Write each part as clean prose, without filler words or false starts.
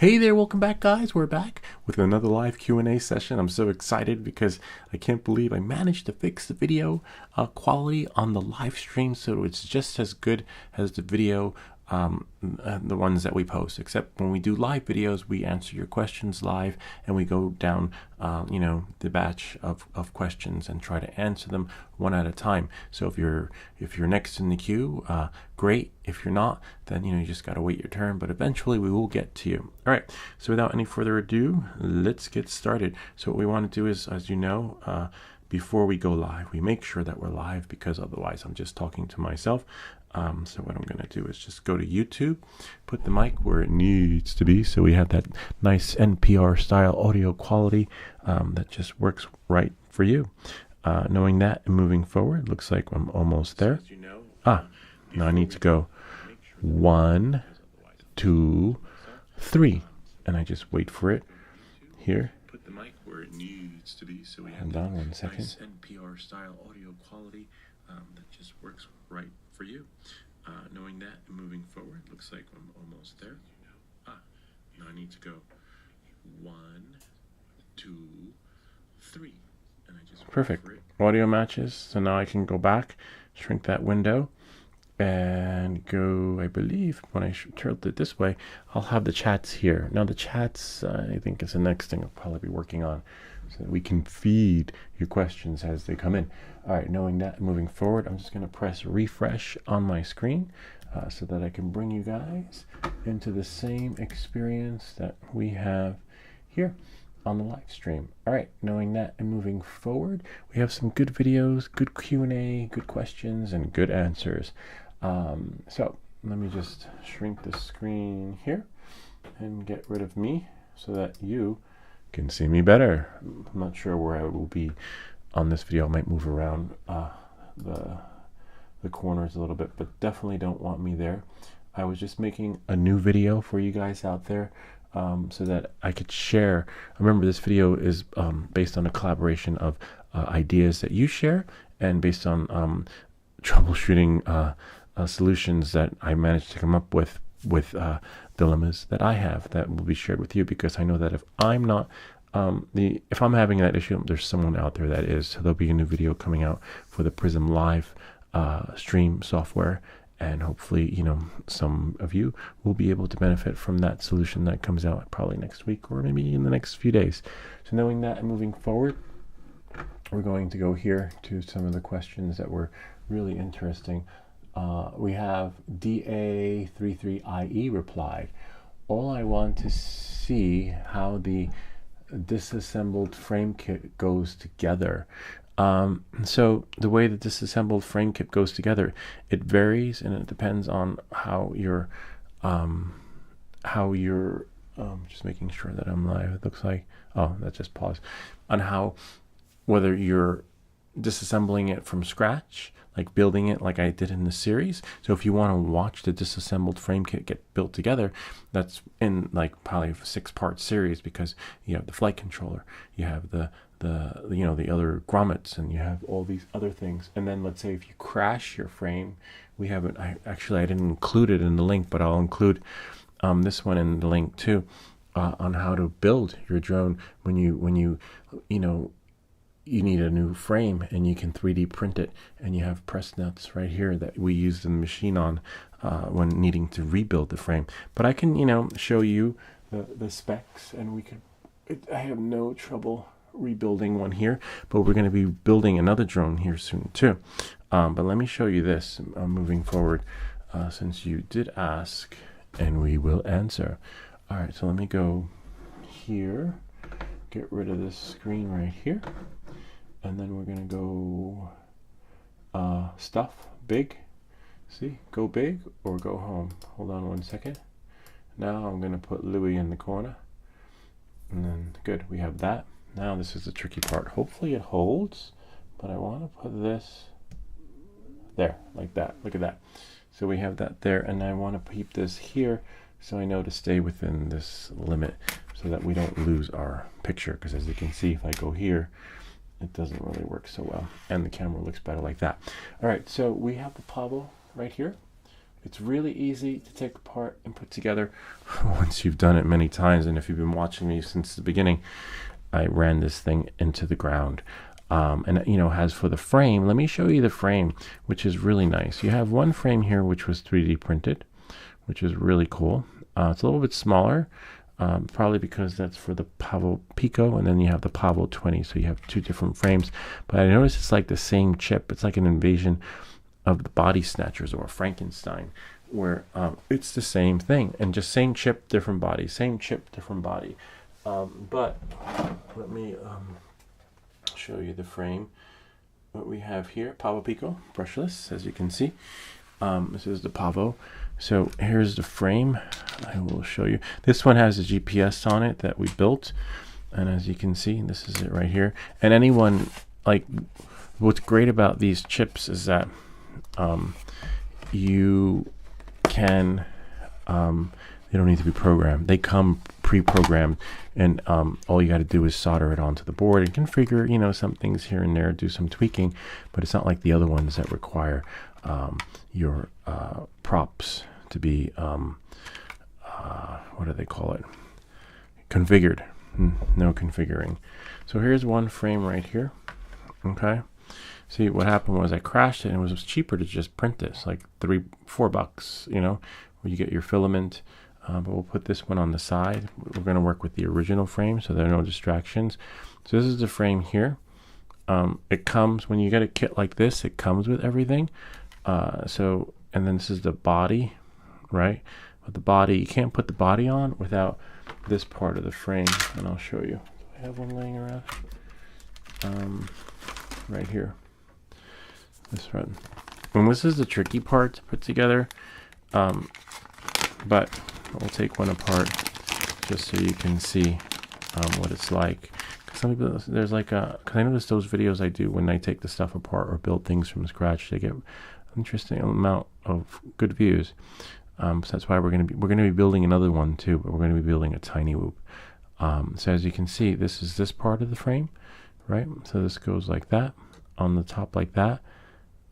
Hey there, welcome back guys. We're back with another live Q&A session. I'm so excited because I can't believe I managed to fix the video quality on the live stream, so it's just as good as the video, the ones that we post, except when we do live videos, we answer your questions live and we go down the batch of questions and try to answer them one at a time. So if you're next in the queue, great. If you're not, then you just got to wait your turn, but eventually we will get to you. All right, so without any further ado, let's get started. So what we want to do is, as you know, before we go live, we make sure that we're live, because otherwise I'm just talking to myself. So what I'm going to do is just go to YouTube, put the mic where it needs to be, so we have that nice NPR style audio quality that just works right for you. Knowing that and moving forward, looks like I'm almost there. Now I need to go 1, 2, 3, and I just wait for it here. Put the mic where it needs to be, so we have that nice NPR style audio quality that just works right for you. Knowing that and moving forward, looks like I'm almost there. Now I need to go 1, 2, 3, and I just perfect. Audio matches, so now I can go back, shrink that window, and go. I believe when I tilt it this way, I'll have the chats here. Now the chats, I think, is the next thing I'll probably be working on, so that we can feed your questions as they come in. All right, knowing that, moving forward, I'm just going to press refresh on my screen so that I can bring you guys into the same experience that we have here on the live stream. All right, knowing that and moving forward, we have some good videos, good Q&A, good questions, and good answers. So let me just shrink the screen here and get rid of me so that you can see me better. I'm not sure where I will be on this video. I might move around the corners a little bit, but definitely don't want me there. I was just making a new video for you guys out there so that I could share. Remember, this video is based on a collaboration of ideas that you share, and based on troubleshooting solutions that I managed to come up with dilemmas that I have that will be shared with you, because I know that if I'm not if I'm having that issue, there's someone out there that is. So there'll be a new video coming out for the Prism Live stream software, and hopefully some of you will be able to benefit from that solution that comes out probably next week, or maybe in the next few days. So knowing that and moving forward, we're going to go here to some of the questions that were really interesting. We have DA33IE replied, all I want to see how the disassembled frame kit goes together. So the way the disassembled frame kit goes together, it varies, and it depends on how you're just making sure that I'm live. It looks like, oh, that just paused. On whether you're disassembling it from scratch, like building it like I did in the series. So if you want to watch the disassembled frame kit get built together, that's in like probably a 6-part series, because you have the flight controller, you have the other grommets, and you have all these other things. And then let's say if you crash your frame, we have it. I didn't include it in the link, but I'll include this one in the link too, on how to build your drone when you need a new frame, and you can 3D print it, and you have press nuts right here that we use the machine on when needing to rebuild the frame. But I can show you the specs, and I have no trouble rebuilding one here, but we're going to be building another drone here soon too. But let me show you this moving forward, since you did ask, and we will answer. All right, so let me go here, get rid of this screen right here, and then we're going to go stuff, big. See, go big or go home. Hold on one second. Now I'm going to put Louis in the corner, and then good, we have that. Now this is the tricky part. Hopefully it holds, but I want to put this there, like that. Look at that. So we have that there, and I want to keep this here so I know to stay within this limit so that we don't lose our picture, because as you can see, if I go here, it doesn't really work so well, and the camera looks better like that. All right, so we have the Pavo right here, It's really easy to take apart and put together once you've done it many times. And if you've been watching me since the beginning, I ran this thing into the ground. And you know, as for the frame, let me show you the frame, which is really nice. You have one frame here which was 3D printed, which is really cool. It's a little bit smaller, probably because that's for the Pavo Pico, and then you have the Pavo 20, so you have two different frames. But I noticed it's like the same chip. It's like an invasion of the Body Snatchers or Frankenstein, where it's the same thing, and just same chip, different body, same chip, different body. But let me show you the frame. What we have here, Pavo Pico, brushless, as you can see. This is the Pavo. So here's the frame. I will show you. This one has a GPS on it that we built, and as you can see, this is it right here. And anyone, like, what's great about these chips is that you can, they don't need to be programmed. They come pre-programmed, and all you got to do is solder it onto the board and configure, you know, some things here and there, do some tweaking. But it's not like the other ones that require your props to be what do they call it, configured. No configuring. So here's one frame right here. Okay, see, what happened was I crashed it, and it was cheaper to just print this, like $4, you know, where you get your filament. But we'll put this one on the side. We're going to work with the original frame, so there are no distractions. So this is the frame here. It comes, when you get a kit like this, it comes with everything. And then this is the body, right? But the body, you can't put the body on without this part of the frame, and I'll show you. I have one laying around right here. This one. And this is the tricky part to put together, but we'll take one apart just so you can see what it's like. Some people, there's like a, because I notice those videos I do when I take the stuff apart or build things from scratch, they get an interesting amount of good views. So that's why we're gonna be building another one too, but we're gonna be building a tiny whoop. So as you can see, this is this part of the frame, right? So this goes like that on the top, like that.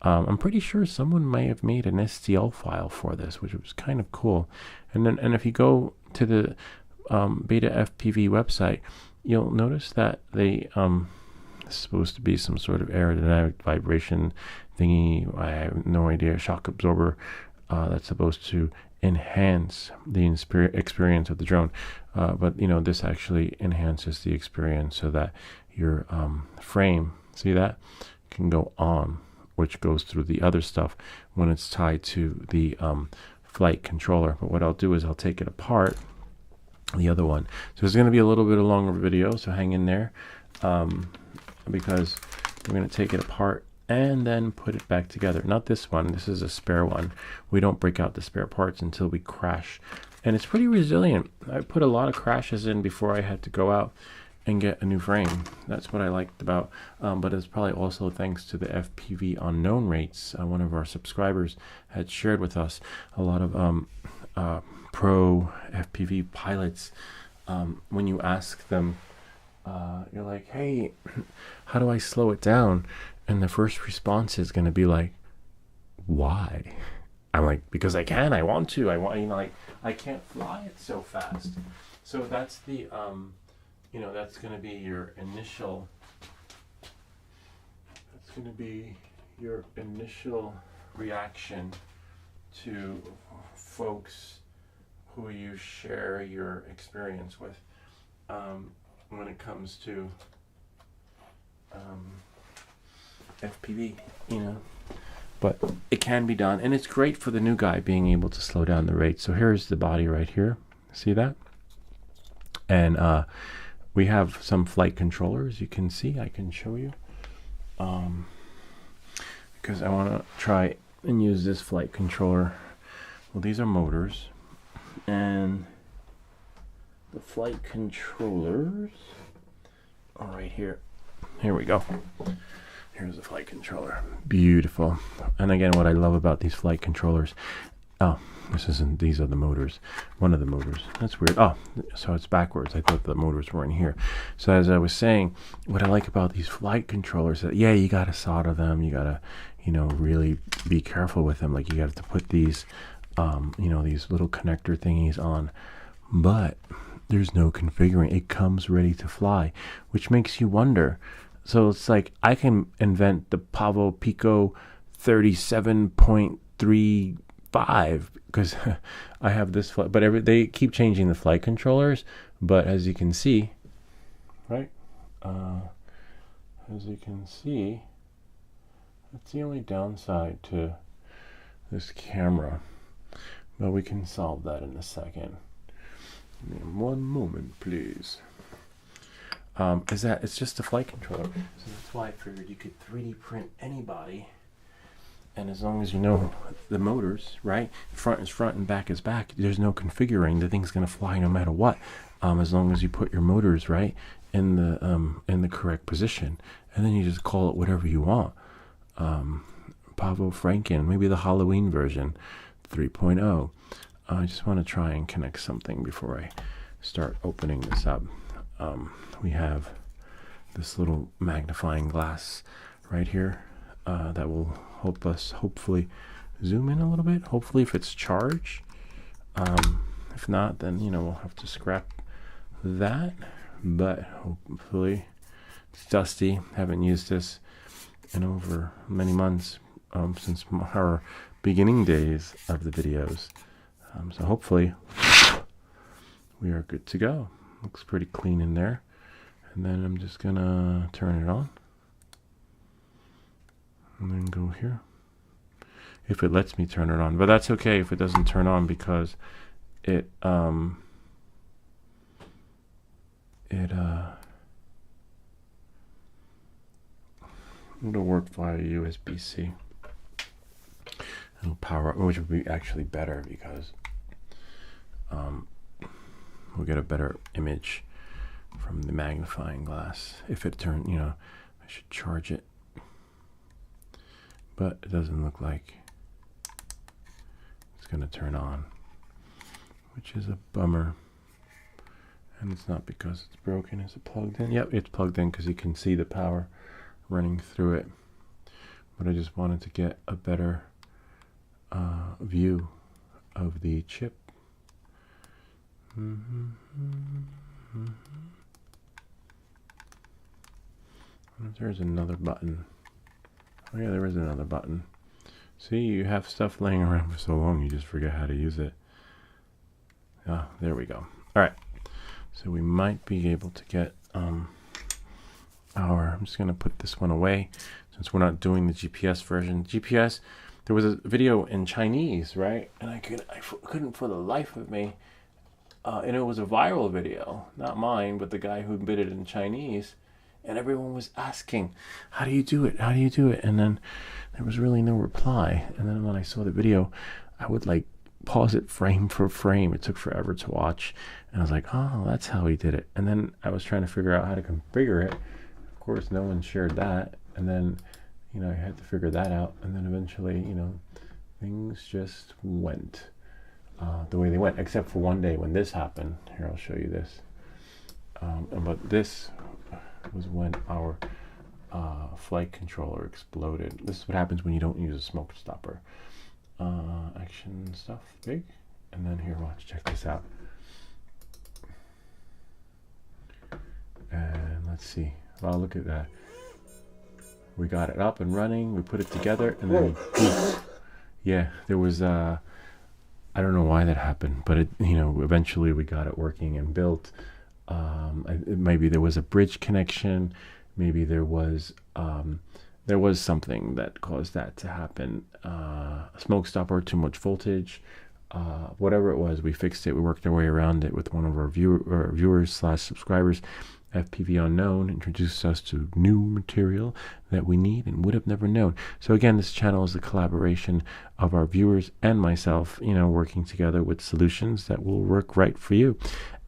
I'm pretty sure someone may have made an STL file for this, which was kind of cool. And then, and if you go to the Beta FPV website, you'll notice that they it's supposed to be some sort of aerodynamic vibration thingy. I have no idea. Shock absorber that's supposed to enhance the experience of the drone. But you know, this actually enhances the experience so that your frame, see that, can go on, which goes through the other stuff when it's tied to the flight controller. But what I'll do is I'll take it apart, the other one. So it's going to be a little bit of a longer video, so hang in there, because we're going to take it apart and then put it back together. Not this one, this is a spare one. We don't break out the spare parts until we crash. And it's pretty resilient. I put a lot of crashes in before I had to go out and get a new frame. That's what I liked about, but it's probably also thanks to the FPV unknown rates. One of our subscribers had shared with us a lot of pro FPV pilots. When you ask them, you're like, hey, how do I slow it down? And the first response is going to be like, why? I'm like, because I can, I want to, you know, like, I can't fly it so fast. So that's the, you know, that's going to be your initial, reaction to folks who you share your experience with, when it comes to FPV, you know. But it can be done, and it's great for the new guy being able to slow down the rate. So here's the body right here. See that? And we have some flight controllers. You can see, I can show you, because I want to try and use this flight controller. Well, these are motors, and the flight controllers are right here. Here we go. Here's the flight controller. Beautiful. And again, what I love about these flight controllers, oh, these are the motors. One of the motors. That's weird. Oh, so it's backwards. I thought the motors were in here. So as I was saying, what I like about these flight controllers is that, yeah, you got to solder them. You got to, you know, really be careful with them. Like, you got to put these you know, these little connector thingies on, but there's no configuring. It comes ready to fly, which makes you wonder. So it's like I can invent the Pavo Pico 37.35 because I have this flight, but they keep changing the flight controllers. But as you can see, right? As you can see, that's the only downside to this camera. But we can solve that in a second. One moment, please. Is that it's just a flight controller. So that's why I figured you could 3D print anybody. And as long as you know the motors, right? Front is front and back is back. There's no configuring. The thing's gonna fly no matter what. As long as you put your motors right in the correct position, and then you just call it whatever you want. Pavo Franken, maybe the Halloween version, 3.0. I just want to try and connect something before I start opening this up. We have this little magnifying glass right here that will help us hopefully zoom in a little bit. Hopefully, if it's charged. If not, then you know we'll have to scrap that. But hopefully, it's dusty. Haven't used this in over many months since our beginning days of the videos. So hopefully we are good to go. Looks pretty clean in there. And then I'm just gonna turn it on and then go here if it lets me turn it on, but that's okay if it doesn't turn on because it'll work via USB-C. It'll power up, which would be actually better because we'll get a better image from the magnifying glass. If it turned, you know, I should charge it, but it doesn't look like it's gonna turn on, which is a bummer. And it's not because it's broken. Is it plugged in? Yep, it's plugged in because you can see the power running through it. But I just wanted to get a better view of the chip. There's another button. Oh yeah, there is another button. See, you have stuff laying around for so long you just forget how to use it. Ah, there we go. All right, so we might be able to get I'm just gonna put this one away since we're not doing the GPS version. GPS, there was a video in Chinese, right? And I couldn't for the life of me. And it was a viral video, not mine, but the guy who did it in Chinese. And everyone was asking, how do you do it? How do you do it? And then there was really no reply. And then when I saw the video, I would like pause it frame for frame. It took forever to watch. And I was like, oh, that's how he did it. And then I was trying to figure out how to configure it. Of course, no one shared that. And then, you know, I had to figure that out. And then eventually, you know, things just went the way they went, except for one day when this happened. Here, I'll show you this. But this was when our flight controller exploded. This is what happens when you don't use a smoke stopper. Action stuff, big. And then here, watch, check this out. And let's see. Well, look at that. We got it up and running. We put it together, and then yeah, there was I don't know why that happened, but it, you know, eventually we got it working and built. Maybe there was a bridge connection. Maybe there was something that caused that to happen. A smoke stopper, too much voltage. Whatever it was, we fixed it. We worked our way around it with one of our viewers/subscribers. FPV Unknown introduced us to new material that we need and would have never known. So again, this channel is a collaboration of our viewers and myself, you know, working together with solutions that will work right for you.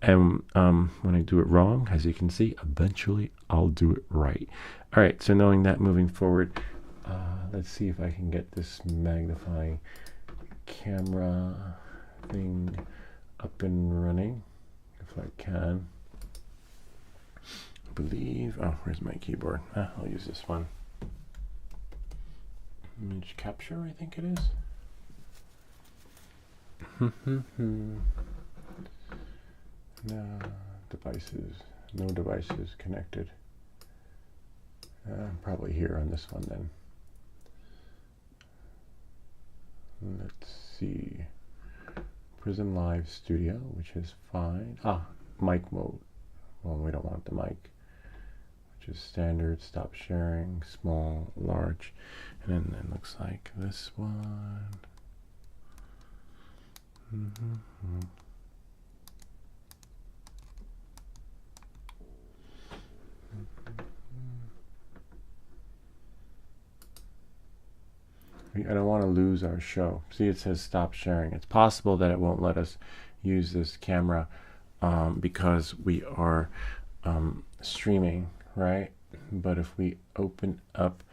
And when I do it wrong, as you can see, eventually I'll do it right. All right, so knowing that, moving forward, let's see if I can get this magnifying camera thing up and running, if I can. Believe, oh, where's my keyboard? I'll use this one. Image capture, I think it is. No devices. No devices connected. Probably here on this one then. Let's see. Prism Live Studio, which is fine. Mic mode. Well, we don't want the mic. Which is standard, stop sharing, small, large. And then it looks like this one. I don't want to lose our show. See, it says stop sharing. It's possible that it won't let us use this camera because we are streaming, right? But if we open up,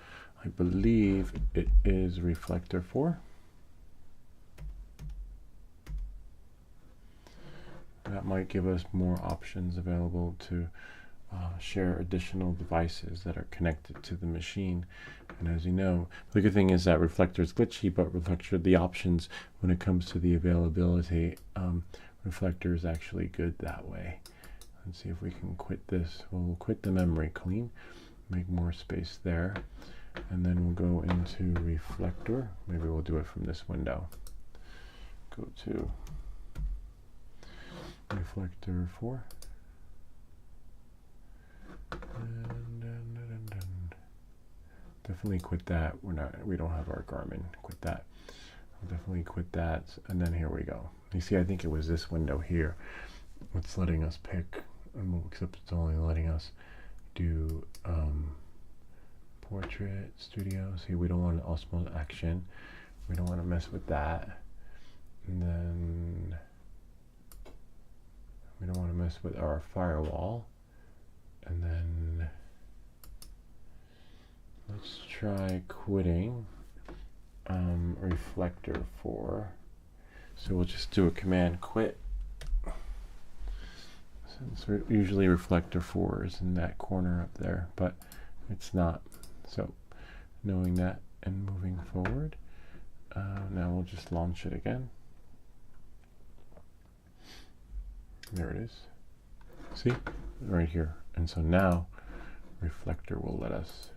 I believe it is Reflector 4. That might give us more options available to share additional devices that are connected to the machine. And as you know, the good thing is that Reflector is glitchy, but Reflector, the options when it comes to the availability, Reflector is actually good that way. Let's see if we can quit this. We'll quit the memory clean, make more space there, and then we'll go into Reflector. Maybe we'll do it from this window. Go to Reflector 4. Definitely quit that. We don't have our Garmin. Quit that. I'll definitely quit that. And then here we go. You see, I think it was this window here. It's letting us pick, except it's only letting us do portrait studio. See, we don't want Osmo action. We don't want to mess with that. And then we don't want to mess with our firewall. And then let's try quitting Reflector 4. So we'll just do a command quit. Since usually Reflector 4 is in that corner up there, but it's not. So knowing that and moving forward, now we'll just launch it again. There it is. See? Right here. And so now Reflector will let us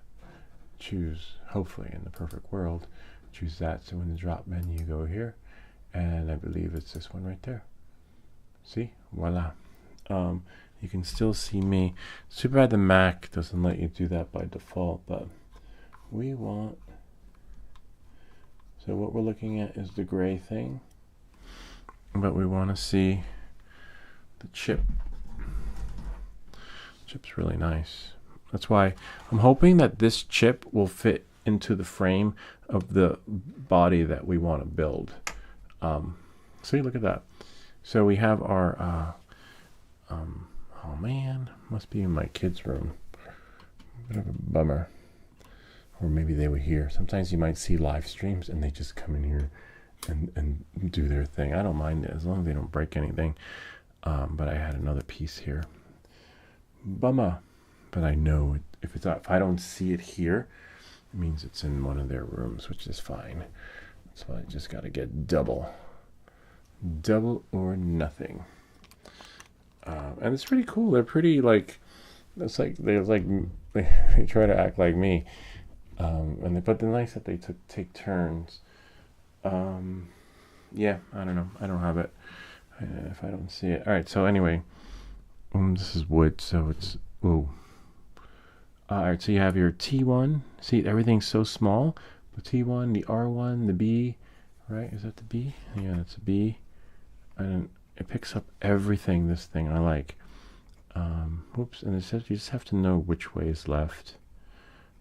choose, hopefully in the perfect world, choose that. So in the drop menu, you go here, and I believe it's this one right there. See? Voila. You can still see me. It's too bad the Mac doesn't let you do that by default, but we want, so what we're looking at is the gray thing, but we want to see the chip. Chip's really nice. That's why I'm hoping that this chip will fit into the frame of the body that we want to build. See, look at that. So we have our, oh man, must be in my kids' room. Bit of a bummer. Or maybe they were here. Sometimes you might see live streams and they just come in here and do their thing. I don't mind it as long as they don't break anything. But I had another piece here. Bummer. But I know if I don't see it here, it means it's in one of their rooms, which is fine. So I just got to get double or nothing. And it's pretty cool. They're pretty like, it's like they try to act like me. But they're nice that they take turns. Yeah, I don't know. I don't have it if I don't see it. All right. So anyway, this is wood, so it's All right, so you have your T1. See, everything's so small. The T1, the R1, the B, right? Is that the B? Yeah, that's a B. And it picks up everything, this thing I like. Whoops, and it says you just have to know which way is left,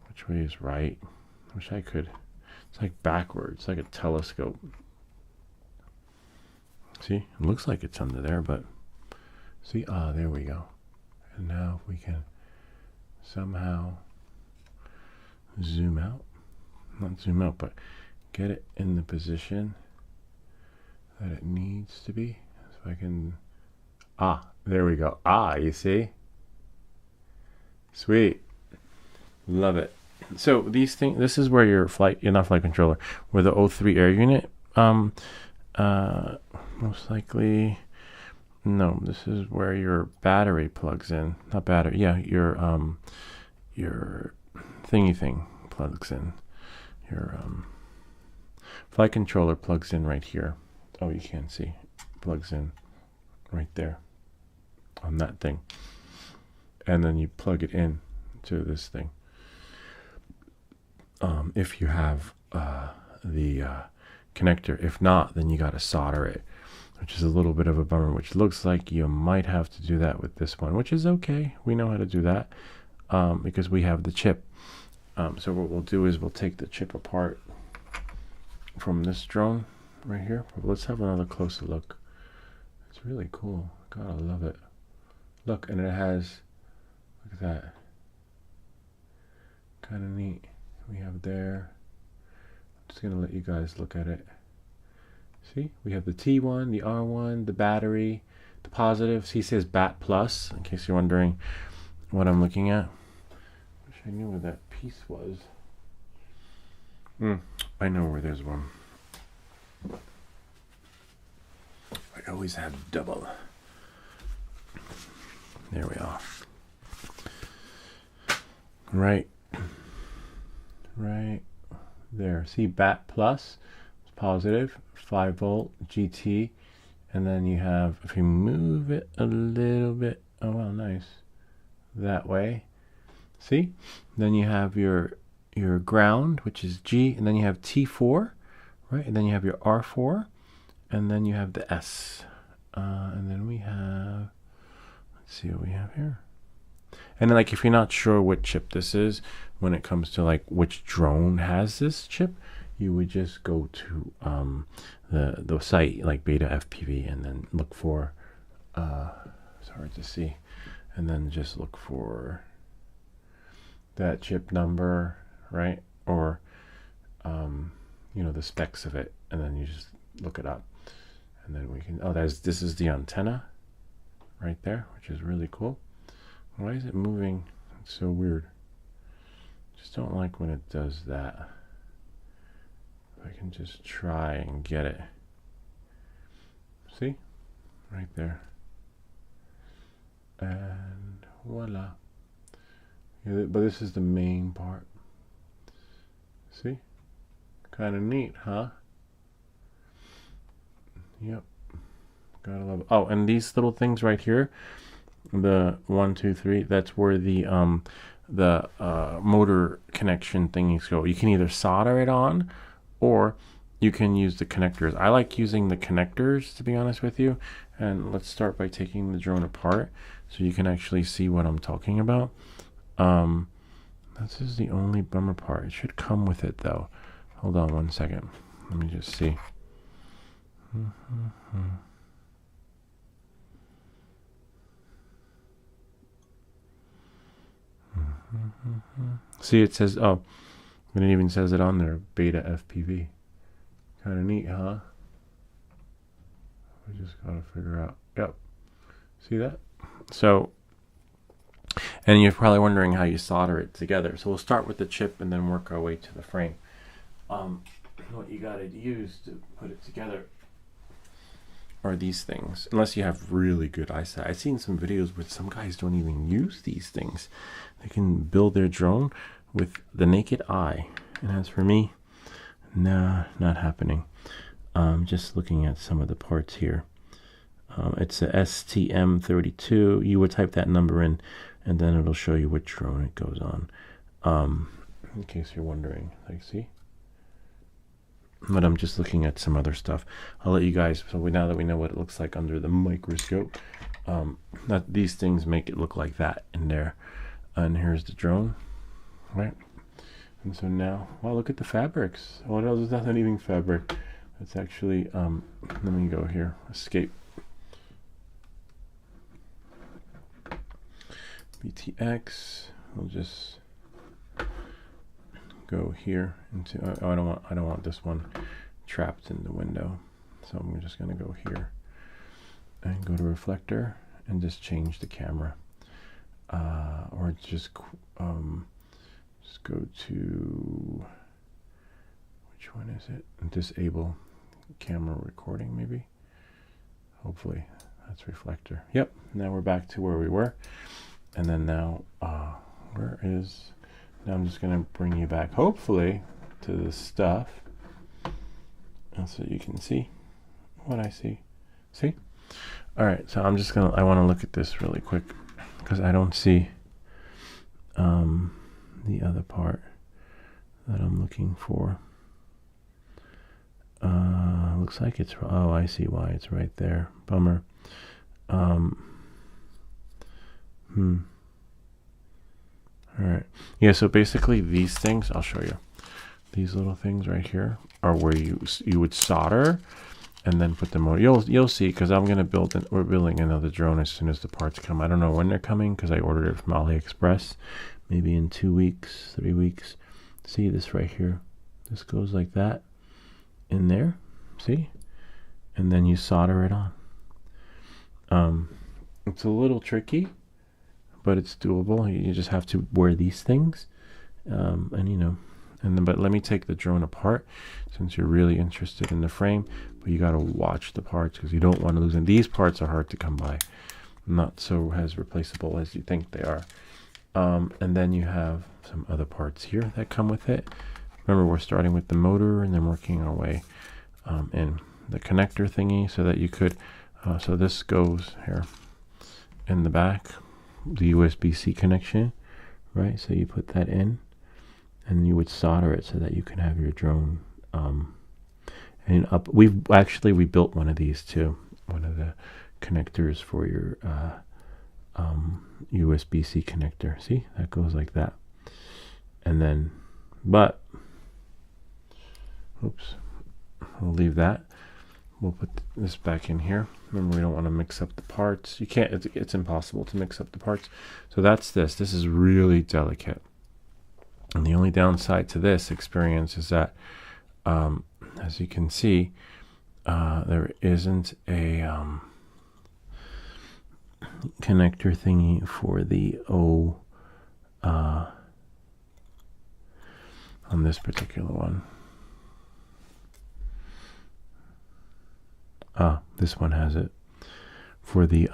which way is right. I wish I could. It's like backwards, like a telescope. See, it looks like it's under there, but see, there we go. And now if we can somehow zoom out, not zoom out, but get it in the position that it needs to be. So I can, there we go. You see? Sweet. Love it. So these things, this is where your not flight controller, where the O3 air unit, most likely, no, this is where your battery plugs in. Not battery, yeah, your thingy thing plugs in. Your flight controller plugs in right here. Oh, you can't see. Plugs in right there on that thing. And then you plug it in to this thing. If you have the connector. If not, then you got to solder it, which is a little bit of a bummer, which looks like you might have to do that with this one, which is okay. We know how to do that because we have the chip. So what we'll do is we'll take the chip apart from this drone right here. Let's have another closer look. It's really cool. God, I love it. Look, and it has, look at that. Kind of neat. We have there. I'm just going to let you guys look at it. See, we have the T1, the R1, the battery, the positives. He says BAT plus, in case you're wondering what I'm looking at. Wish I knew where that piece was. I know where there's one. I always have double. There we are. Right there. See, BAT plus is positive, 5 volt GT, and then you have, if you move it a little bit, oh wow, nice, that way. See, then you have your ground, which is G, and then you have T4, right, and then you have your R4, and then you have the S, and then we have, let's see what we have here. And then, like, if you're not sure what chip this is, when it comes to like which drone has this chip, you would just go to the site like Beta FPV and then look for it's hard to see, and then just look for that chip number, right? Or you know, the specs of it, and then you just look it up, and then we can, oh, this is the antenna right there, which is really cool. Why is it moving? It's so weird. Just don't like when it does that. If I can just try and get it. See? Right there. And voila. Yeah, but this is the main part. See? Kind of neat, huh? Yep. Gotta love it. Oh, and these little things right here, the 1, 2, 3, that's where the motor connection thingies go. You can either solder it on, or you can use the connectors. I like using the connectors, to be honest with you. And let's start by taking the drone apart so you can actually see what I'm talking about. This is the only bummer part. It should come with it though. Hold on one second. Let me just see. See, it says, oh, and it even says it on there, Beta FPV. Kind of neat, huh? We just gotta figure out. Yep. See that? So, and you're probably wondering how you solder it together. So we'll start with the chip and then work our way to the frame. What you gotta use to put it together are these things, unless you have really good eyesight. I've seen some videos where some guys don't even use these things. They can build their drone with the naked eye. And as for me, nah, not happening. Just looking at some of the parts here. It's a STM32. You would type that number in, and then it'll show you which drone it goes on. In case you're wondering, like, see? But I'm just looking at some other stuff. I'll let you guys, so now that we know what it looks like under the microscope, these things make it look like that in there. And here's the drone, right? And so now, wow, look at the fabrics. Oh, no, there's not even fabric. It's actually, let me go here, escape. BTX, we'll just go here into, oh, I don't want this one trapped in the window. So I'm just gonna go here and go to reflector and just change the camera. Or just go to, which one is it? Disable camera recording, maybe. Hopefully that's reflector. Yep, now we're back to where we were. And then now, now I'm just gonna bring you back, hopefully, to the stuff. And so you can see what I see. See? All right, so I'm just I wanna look at this really quick because I don't see the other part that I'm looking for. Looks like it's, oh, I see why it's right there. Bummer. All right. Yeah, so basically these things, I'll show you. These little things right here are where you would solder and then put them on. You'll see, because I'm going to we're building another drone as soon as the parts come. I don't know when they're coming because I ordered it from AliExpress. Maybe in 2 weeks, 3 weeks. See this right here? This goes like that in there. See? And then you solder it on. It's a little tricky, but it's doable. You just have to wear these things, and you know, and then. But let me take the drone apart, since you're really interested in the frame. But you got to watch the parts because you don't want to lose them. These parts are hard to come by, not so as replaceable as you think they are. And then you have some other parts here that come with it. Remember, we're starting with the motor and then working our way in the connector thingy, so that you could. So this goes here in the back, the USB-C connection, right? So you put that in, and you would solder it so that you can have your drone. And up, we built one of these too, one of the connectors for your USB-C connector. See, that goes like that, and then, but, oops, we'll leave that. We'll put this back in here. Remember, we don't want to mix up the parts. You can't, it's impossible to mix up the parts. So that's this. This is really delicate. And the only downside to this experience is that, as you can see, there isn't a connector thingy for the O on this particular one. This one has it for the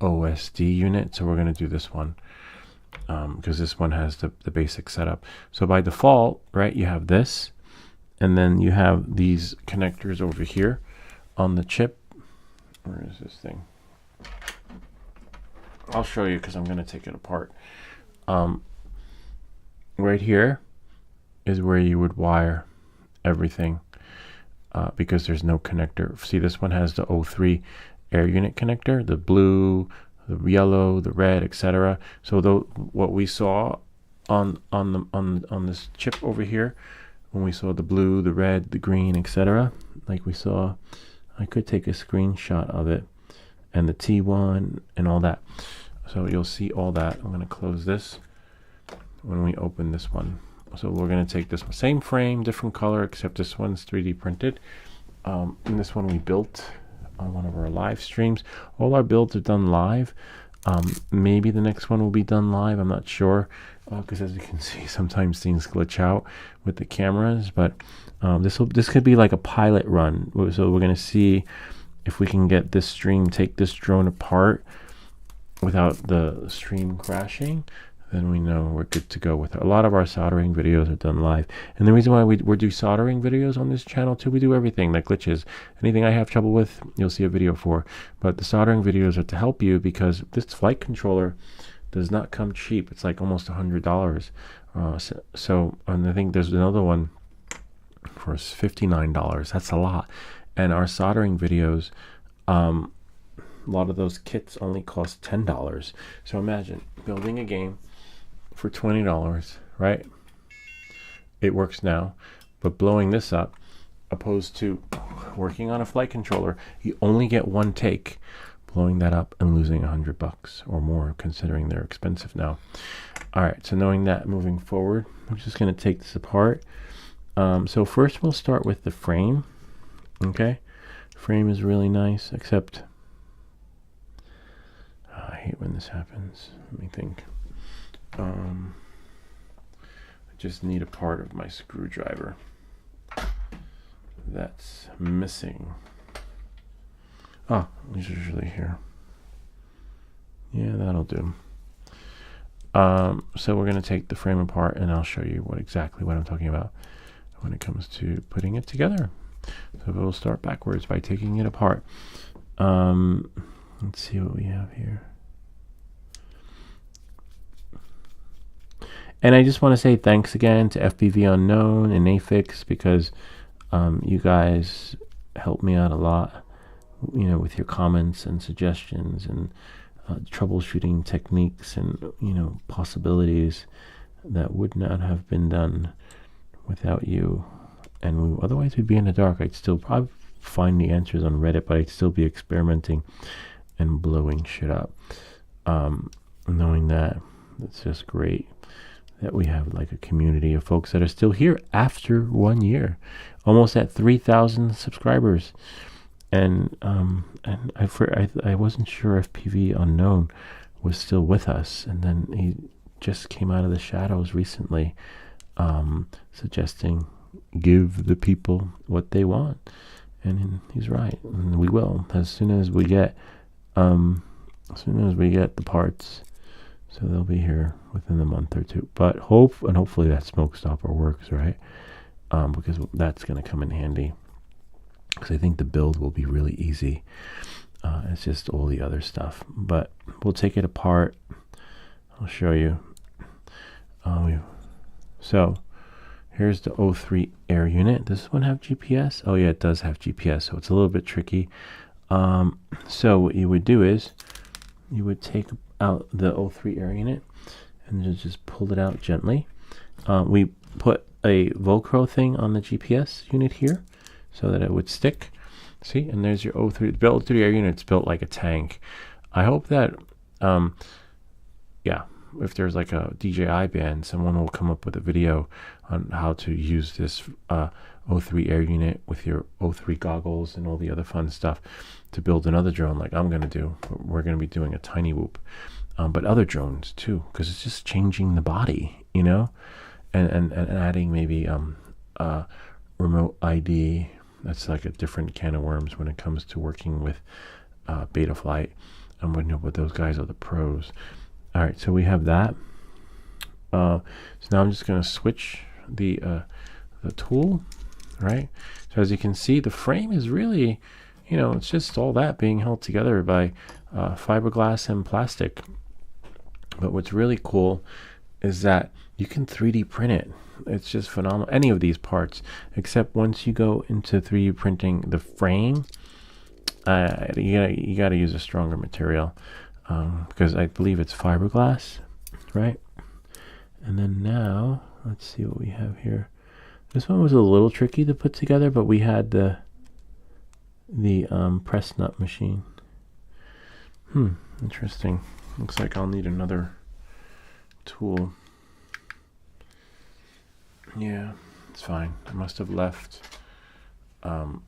OSD unit, so we're going to do this one because this one has the basic setup. So by default, right, you have this, and then you have these connectors over here on the chip. Where is this thing? I'll show you because I'm going to take it apart. Right here is where you would wire everything. Because there's no connector. See, this one has the O3 air unit connector, the blue, the yellow, the red, etc. So what we saw on this chip over here, when we saw the blue, the red, the green, etc., like we saw, I could take a screenshot of it, and the T1 and all that. So you'll see all that. I'm going to close this when we open this one. So we're going to take this same frame, different color, except this one's 3D printed. And this one we built on one of our live streams. All our builds are done live. Maybe the next one will be done live. I'm not sure, because as you can see, sometimes things glitch out with the cameras. But this could be like a pilot run. So we're going to see if we can get this stream, take this drone apart without the stream crashing. Then we know we're good to go with it. A lot of our soldering videos are done live. And the reason why we do soldering videos on this channel too, we do everything that glitches. Anything I have trouble with, you'll see a video for. But the soldering videos are to help you, because this flight controller does not come cheap. It's like almost $100. And I think there's another one for $59. That's a lot. And our soldering videos, a lot of those kits only cost $10. So imagine building a game for $20, right? It works now, but blowing this up, opposed to working on a flight controller, you only get one take, blowing that up and losing $100 or more, considering they're expensive now. All right, so knowing that, moving forward, I'm just going to take this apart. So first we'll start with the frame. Okay, frame is really nice, except I hate when this happens. Let me think. I just need a part of my screwdriver that's missing. Oh, it's usually here. Yeah, that'll do. So we're going to take the frame apart, and I'll show you exactly what I'm talking about when it comes to putting it together. So we'll start backwards by taking it apart. Let's see what we have here. And I just want to say thanks again to FPV Unknown and AFIX, because you guys helped me out a lot, you know, with your comments and suggestions and troubleshooting techniques and, you know, possibilities that would not have been done without you. And otherwise we'd be in the dark. I'd still probably find the answers on Reddit, but I'd still be experimenting and blowing shit up. Knowing that, it's just great that we have like a community of folks that are still here after 1 year, almost at 3,000 subscribers. And I wasn't sure if PV Unknown was still with us, and then he just came out of the shadows recently, suggesting give the people what they want, and he's right, and we will as soon as we get the parts. So they'll be here within a month or two, but hopefully that smoke stopper works, right? Because that's going to come in handy, because I think the build will be really easy. It's just all the other stuff, but we'll take it apart. I'll show you. So here's the O3 air unit. Does this one have GPS? Oh yeah, it does have GPS, so it's a little bit tricky. So what you would do is you would take out the O3 air unit and just pull it out gently. We put a Velcro thing on the GPS unit here so that it would stick. See, and there's your O3. The O3 air unit's built like a tank. I hope that, yeah, if there's like a DJI band, someone will come up with a video on how to use this O3 air unit with your O3 goggles and all the other fun stuff to build another drone like I'm going to do. We're going to be doing a tiny whoop, but other drones too, because it's just changing the body, you know, and adding maybe remote ID. That's like a different can of worms when it comes to working with Betaflight. But those guys are the pros. All right, so we have that. So now I'm just going to switch the tool, right? So as you can see, the frame is really, you know, it's just all that being held together by fiberglass and plastic. But what's really cool is that you can 3D print it. It's just phenomenal. Any of these parts, except once you go into 3D printing the frame, you gotta use a stronger material, because I believe it's fiberglass, right? And then now let's see what we have here. This one was a little tricky to put together, but we had the press nut machine. Interesting. Looks like I'll need another tool. Yeah, it's fine. I must have left the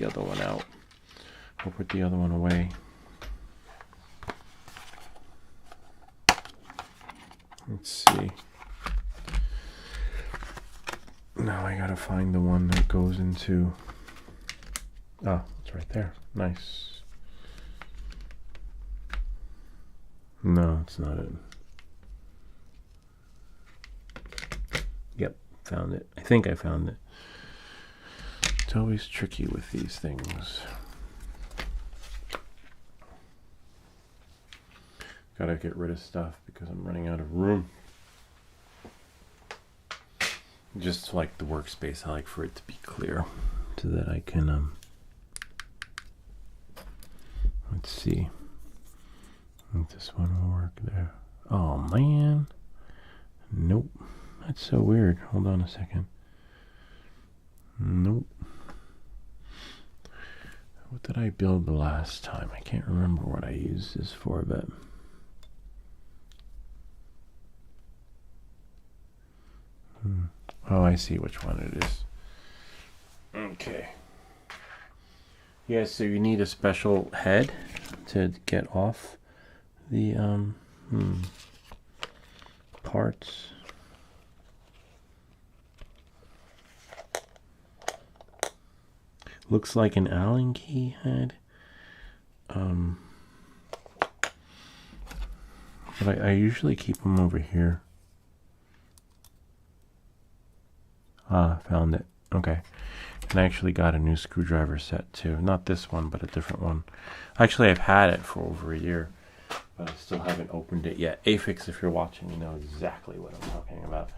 other one out. We'll put the other one away. Let's see. Now I gotta find the one that goes into... Oh, it's right there. Nice. No, it's not it. Yep, found it. I think I found it. It's always tricky with these things. Gotta get rid of stuff because I'm running out of room. Just like the workspace, I like for it to be clear so that I can, let's see. I think this one will work there. Oh man. Nope. That's so weird. Hold on a second. Nope. What did I build the last time? I can't remember what I used this for, but... Oh, I see which one it is. Okay. Yeah, so you need a special head to get off the parts. Looks like an Allen key head. But I usually keep them over here. Found it. Okay. And I actually got a new screwdriver set too. Not this one, but a different one. Actually, I've had it for over a year, but I still haven't opened it yet. Afix, if you're watching, you know exactly what I'm talking about.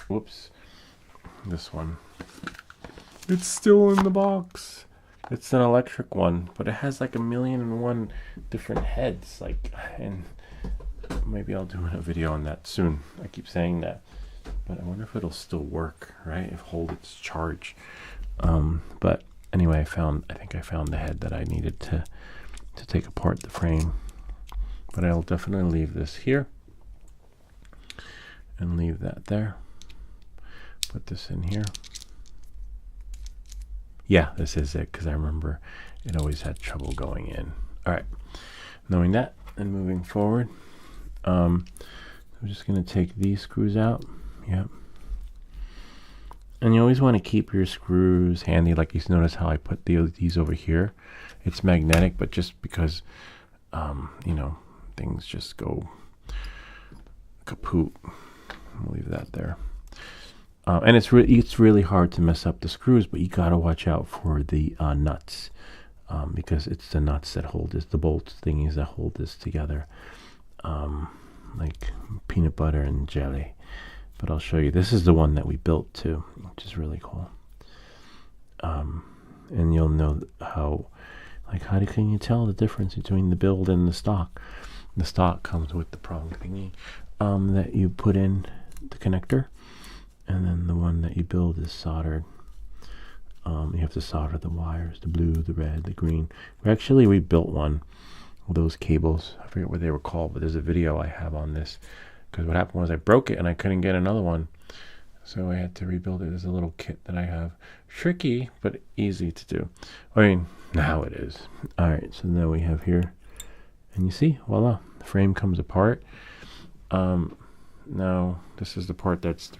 Whoops. This one. It's still in the box. It's an electric one, but it has like 1,000,001 different heads. And maybe I'll do a video on that soon. I keep saying that, but I wonder if it'll still work, right? If hold its charge. But anyway, I think I found the head that I needed to take apart the frame. But I'll definitely leave this here and leave that there. Put this in here. Yeah, this is it, because I remember it always had trouble going in. All right, knowing that and moving forward, I'm just going to take these screws out. Yep. And you always want to keep your screws handy. Like you notice how I put these over here. It's magnetic, but just because, you know, things just go kaput. I'll leave that there. And it's really hard to mess up the screws, but you gotta watch out for the nuts, because it's the nuts that hold this, the bolts thingies that hold this together, like peanut butter and jelly. But I'll show you. This is the one that we built too, which is really cool. And you'll know how can you tell the difference between the build and the stock? The stock comes with the prong thingy that you put in the connector. And then the one that you build is soldered. You have to solder the wires, the blue, the red, the green. We built one with those cables. I forget what they were called, but there's a video I have on this. Because what happened was I broke it and I couldn't get another one. So I had to rebuild it. There's a little kit that I have. Tricky, but easy to do. I mean, now it is. All right, so now we have here. And you see, voila, the frame comes apart. Now, this is the part that's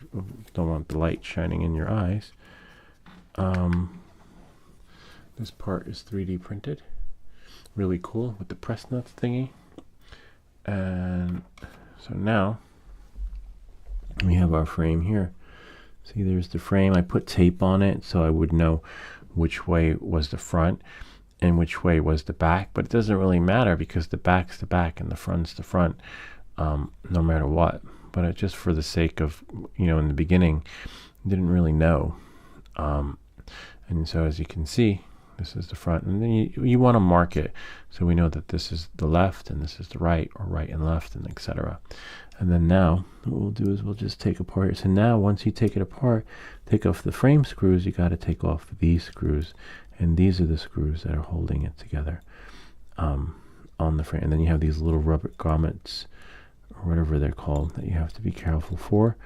don't want the light shining in your eyes. This part is 3D printed. Really cool with the press nuts thingy. And so now we have our frame here. See, there's the frame. I put tape on it so I would know which way was the front and which way was the back. But it doesn't really matter because the back's the back and the front's the front, no matter what. But just for the sake of, you know, in the beginning, didn't really know. And so as you can see, this is the front. And then you want to mark it so we know that this is the left and this is the right, or right and left, and etc. And then now what we'll do is we'll just take apart. So now once you take it apart, take off the frame screws, you got to take off these screws. And these are the screws that are holding it together on the frame. And then you have these little rubber grommets, or whatever they're called, that you have to be careful for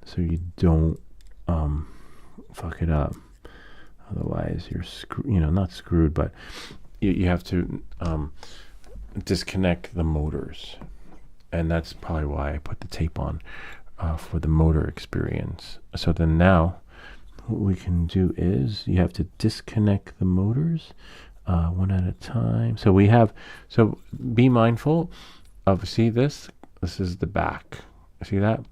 so you don't fuck it up. Otherwise you're not screwed, but you have to disconnect the motors. And that's probably why I put the tape on, for the motor experience. So then now what we can do is you have to disconnect the motors one at a time. So be mindful of, see this is the back, see that?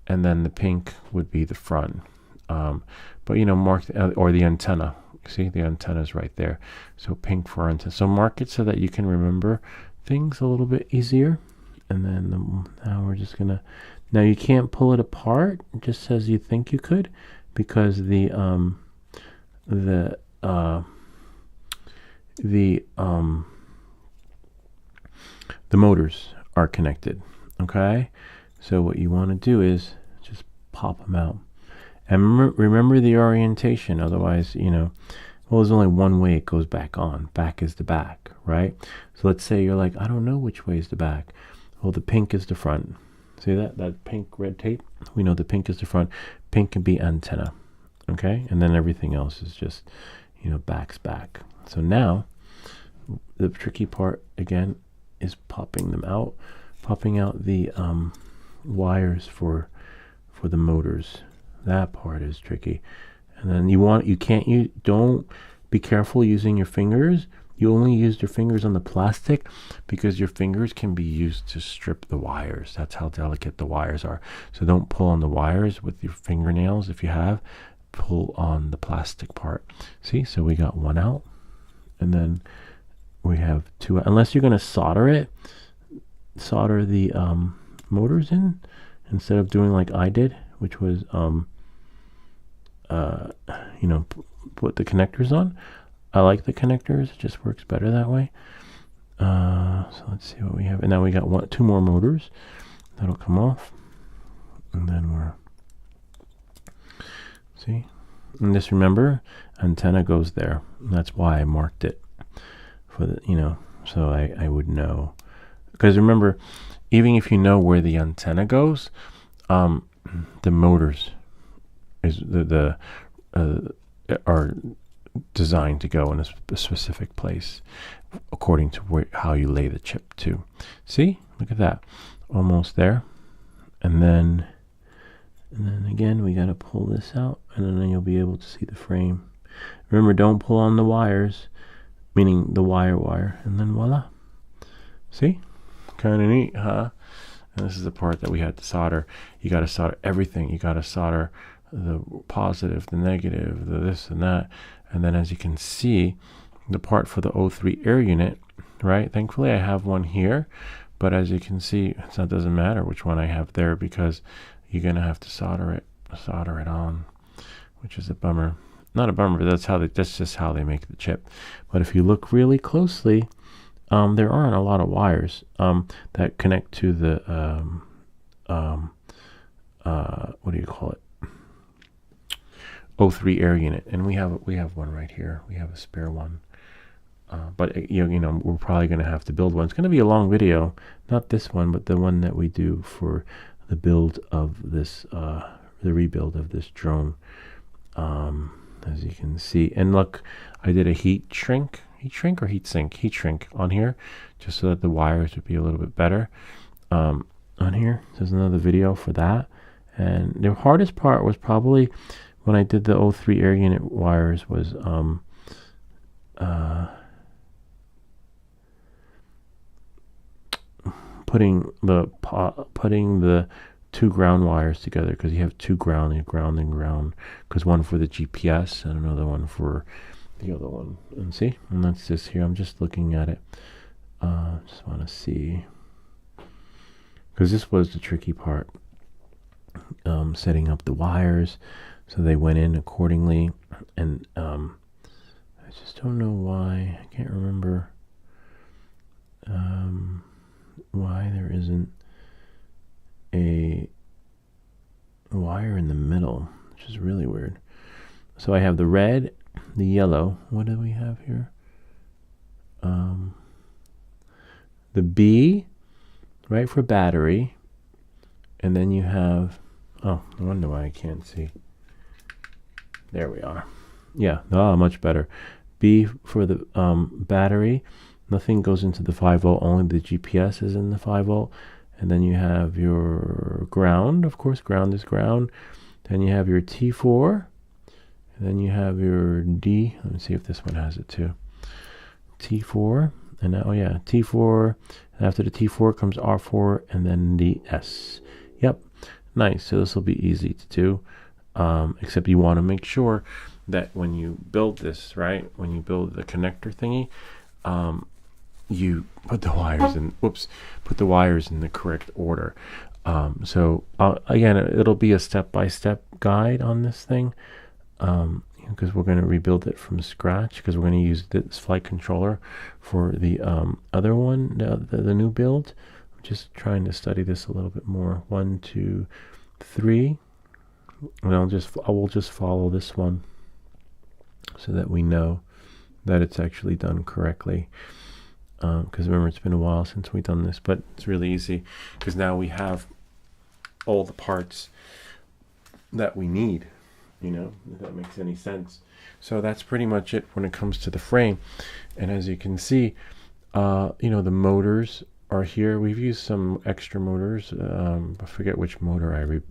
And then the pink would be the front. But you know, mark or the antenna. See, the antenna is right there. So pink for antenna. So mark it so that you can remember things a little bit easier. And then now we're just gonna. Now you can't pull it apart just as you think you could, because the motors are connected. Okay, so what you want to do is just pop them out. And remember the orientation, otherwise, you know, well, there's only one way it goes back on. Back is the back, right? So let's say you're like, I don't know which way is the back. Well, the pink is the front. See that pink red tape? We know the pink is the front. Pink can be antenna, okay? And then everything else is just, you know, back's back. So now, the tricky part, again, is popping out the wires for the motors. That part is tricky. And then don't be careful using your fingers. You only used your fingers on the plastic because your fingers can be used to strip the wires. That's how delicate the wires are. So don't pull on the wires with your fingernails. If you have, pull on the plastic part. See, so we got one out, and then we have two, unless you're going to solder it, solder the motors in instead of doing like I did, which was you know, put the connectors on. I like the connectors, it just works better that way. So let's see what we have, and now we got two more motors that'll come off, and then we're, see, and just remember, antenna goes there. That's why I marked it for the, you know, so I would know, because remember, even if you know where the antenna goes, the motors is are designed to go in a specific place according to how you lay the chip too. See, look at that, almost there. And then again we got to pull this out, and then you'll be able to see the frame. Remember, don't pull on the wires, meaning the wire, and then voila. See, kind of neat, huh? And this is the part that we had to solder. You got to solder everything. You got to solder the positive, the negative, the this and that. And then as you can see, the part for the O3 air unit, right? Thankfully I have one here, but as you can see, it doesn't matter which one I have there because you're gonna have to solder it on, which is a bummer. Not a bummer, but that's just how they make the chip. But if you look really closely, there aren't a lot of wires that connect to the what do you call it? O3 air unit, and we have one right here. We have a spare one, but you know we're probably going to have to build one. It's going to be a long video, not this one, but the one that we do for the build of this, the rebuild of this drone. As you can see, and look, I did a heat shrink on here, just so that the wires would be a little bit better. On here, there's another video for that, and the hardest part was probably when I did the O3 air unit wires was putting the two ground wires together, because you have two ground and ground, because one for the GPS and another one for the other one. And see, and that's just here. I'm just looking at it. Just want to see, because this was the tricky part, setting up the wires. So they went in accordingly, and I just don't know why. I can't remember why there isn't a wire in the middle, which is really weird. So I have the red, the yellow. What do we have here? The B, right, for battery, and then you have, oh, I wonder why I can't see. There we are. Yeah, much better. B for the battery. Nothing goes into the 5-volt, only the GPS is in the 5-volt. And then you have your ground, of course, ground is ground. Then you have your T4. And then you have your D. Let me see if this one has it too. T4. And now, oh yeah, T4. And after the T4 comes R4 and then the S. Yep. Nice. So this will be easy to do. Except you want to make sure that when you build this, right, when you build the connector thingy, you put the wires in, put the wires in the correct order. So again, it'll be a step-by-step guide on this thing, because we're going to rebuild it from scratch, because we're going to use this flight controller for the other one, the new build. I'm just trying to study this a little bit more. 1, 2, 3. And I will just follow this one so that we know that it's actually done correctly. Because remember, it's been a while since we've done this, but it's really easy because now we have all the parts that we need, you know, if that makes any sense. So that's pretty much it when it comes to the frame. And as you can see, you know, the motors are here. We've used some extra motors. I forget which motor I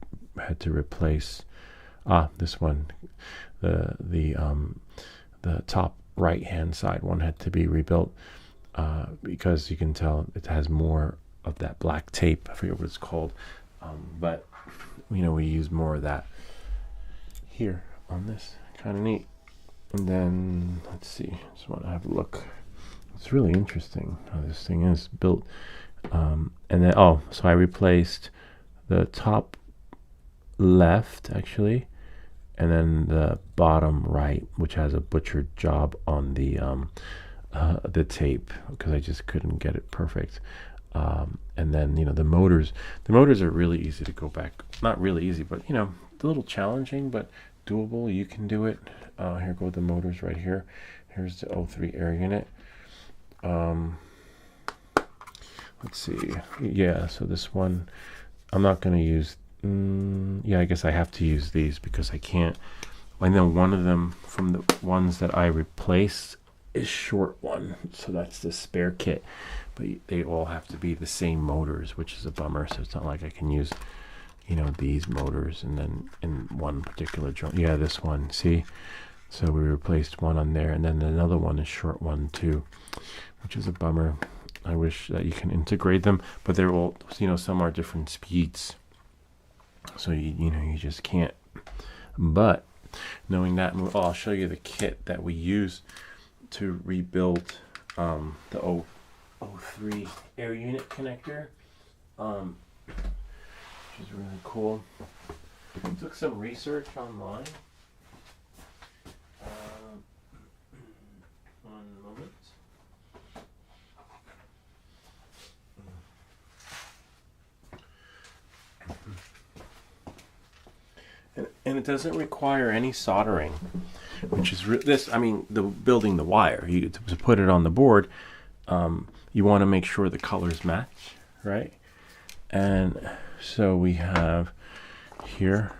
had to replace. This one, the top right hand side one had to be rebuilt because you can tell it has more of that black tape. I forget what it's called, but we use more of that here on this. Kind of neat. And then let's see, just want to have a look. It's really interesting how this thing is built. And then so I replaced the top left actually, and then the bottom right, which has a butchered job on the tape because I just couldn't get it perfect. And then the motors are really easy to go back. Not really easy, but a little challenging, but doable. You can do it. Here go the motors right here. Here's the 03 air unit. Let's see. Yeah, so this one I'm not going to use. Yeah, I guess I have to use these because I can't. I know one of them from the ones that I replaced is short one, so that's the spare kit, but they all have to be the same motors, which is a bummer. So it's not like I can use these motors and then in one particular joint. Yeah, this one, see, so we replaced one on there, and then another one is short one too, which is a bummer. I wish that you can integrate them, but they're all some are different speeds, so you just can't. But knowing that, I'll show you the kit that we use to rebuild the 03 air unit connector, which is really cool. I took some research online. One moment. And it doesn't require any soldering, which is building the wire. To put it on the board, you want to make sure the colors match, right? And so we have here.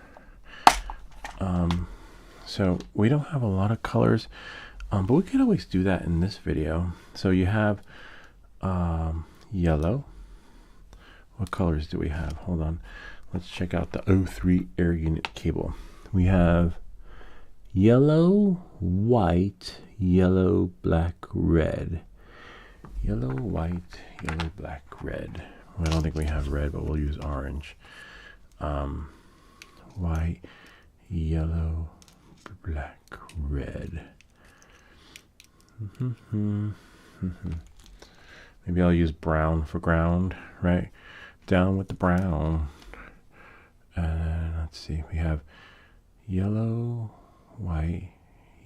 So we don't have a lot of colors, but we could always do that in this video. So you have yellow. What colors do we have? Hold on. Let's check out the 03 air unit cable. We have yellow, white, yellow, black, red. Yellow, white, yellow, black, red. I don't think we have red, but we'll use orange. White, yellow, black, red. Maybe I'll use brown for ground, right? Down with the brown. And let's see, we have yellow, white,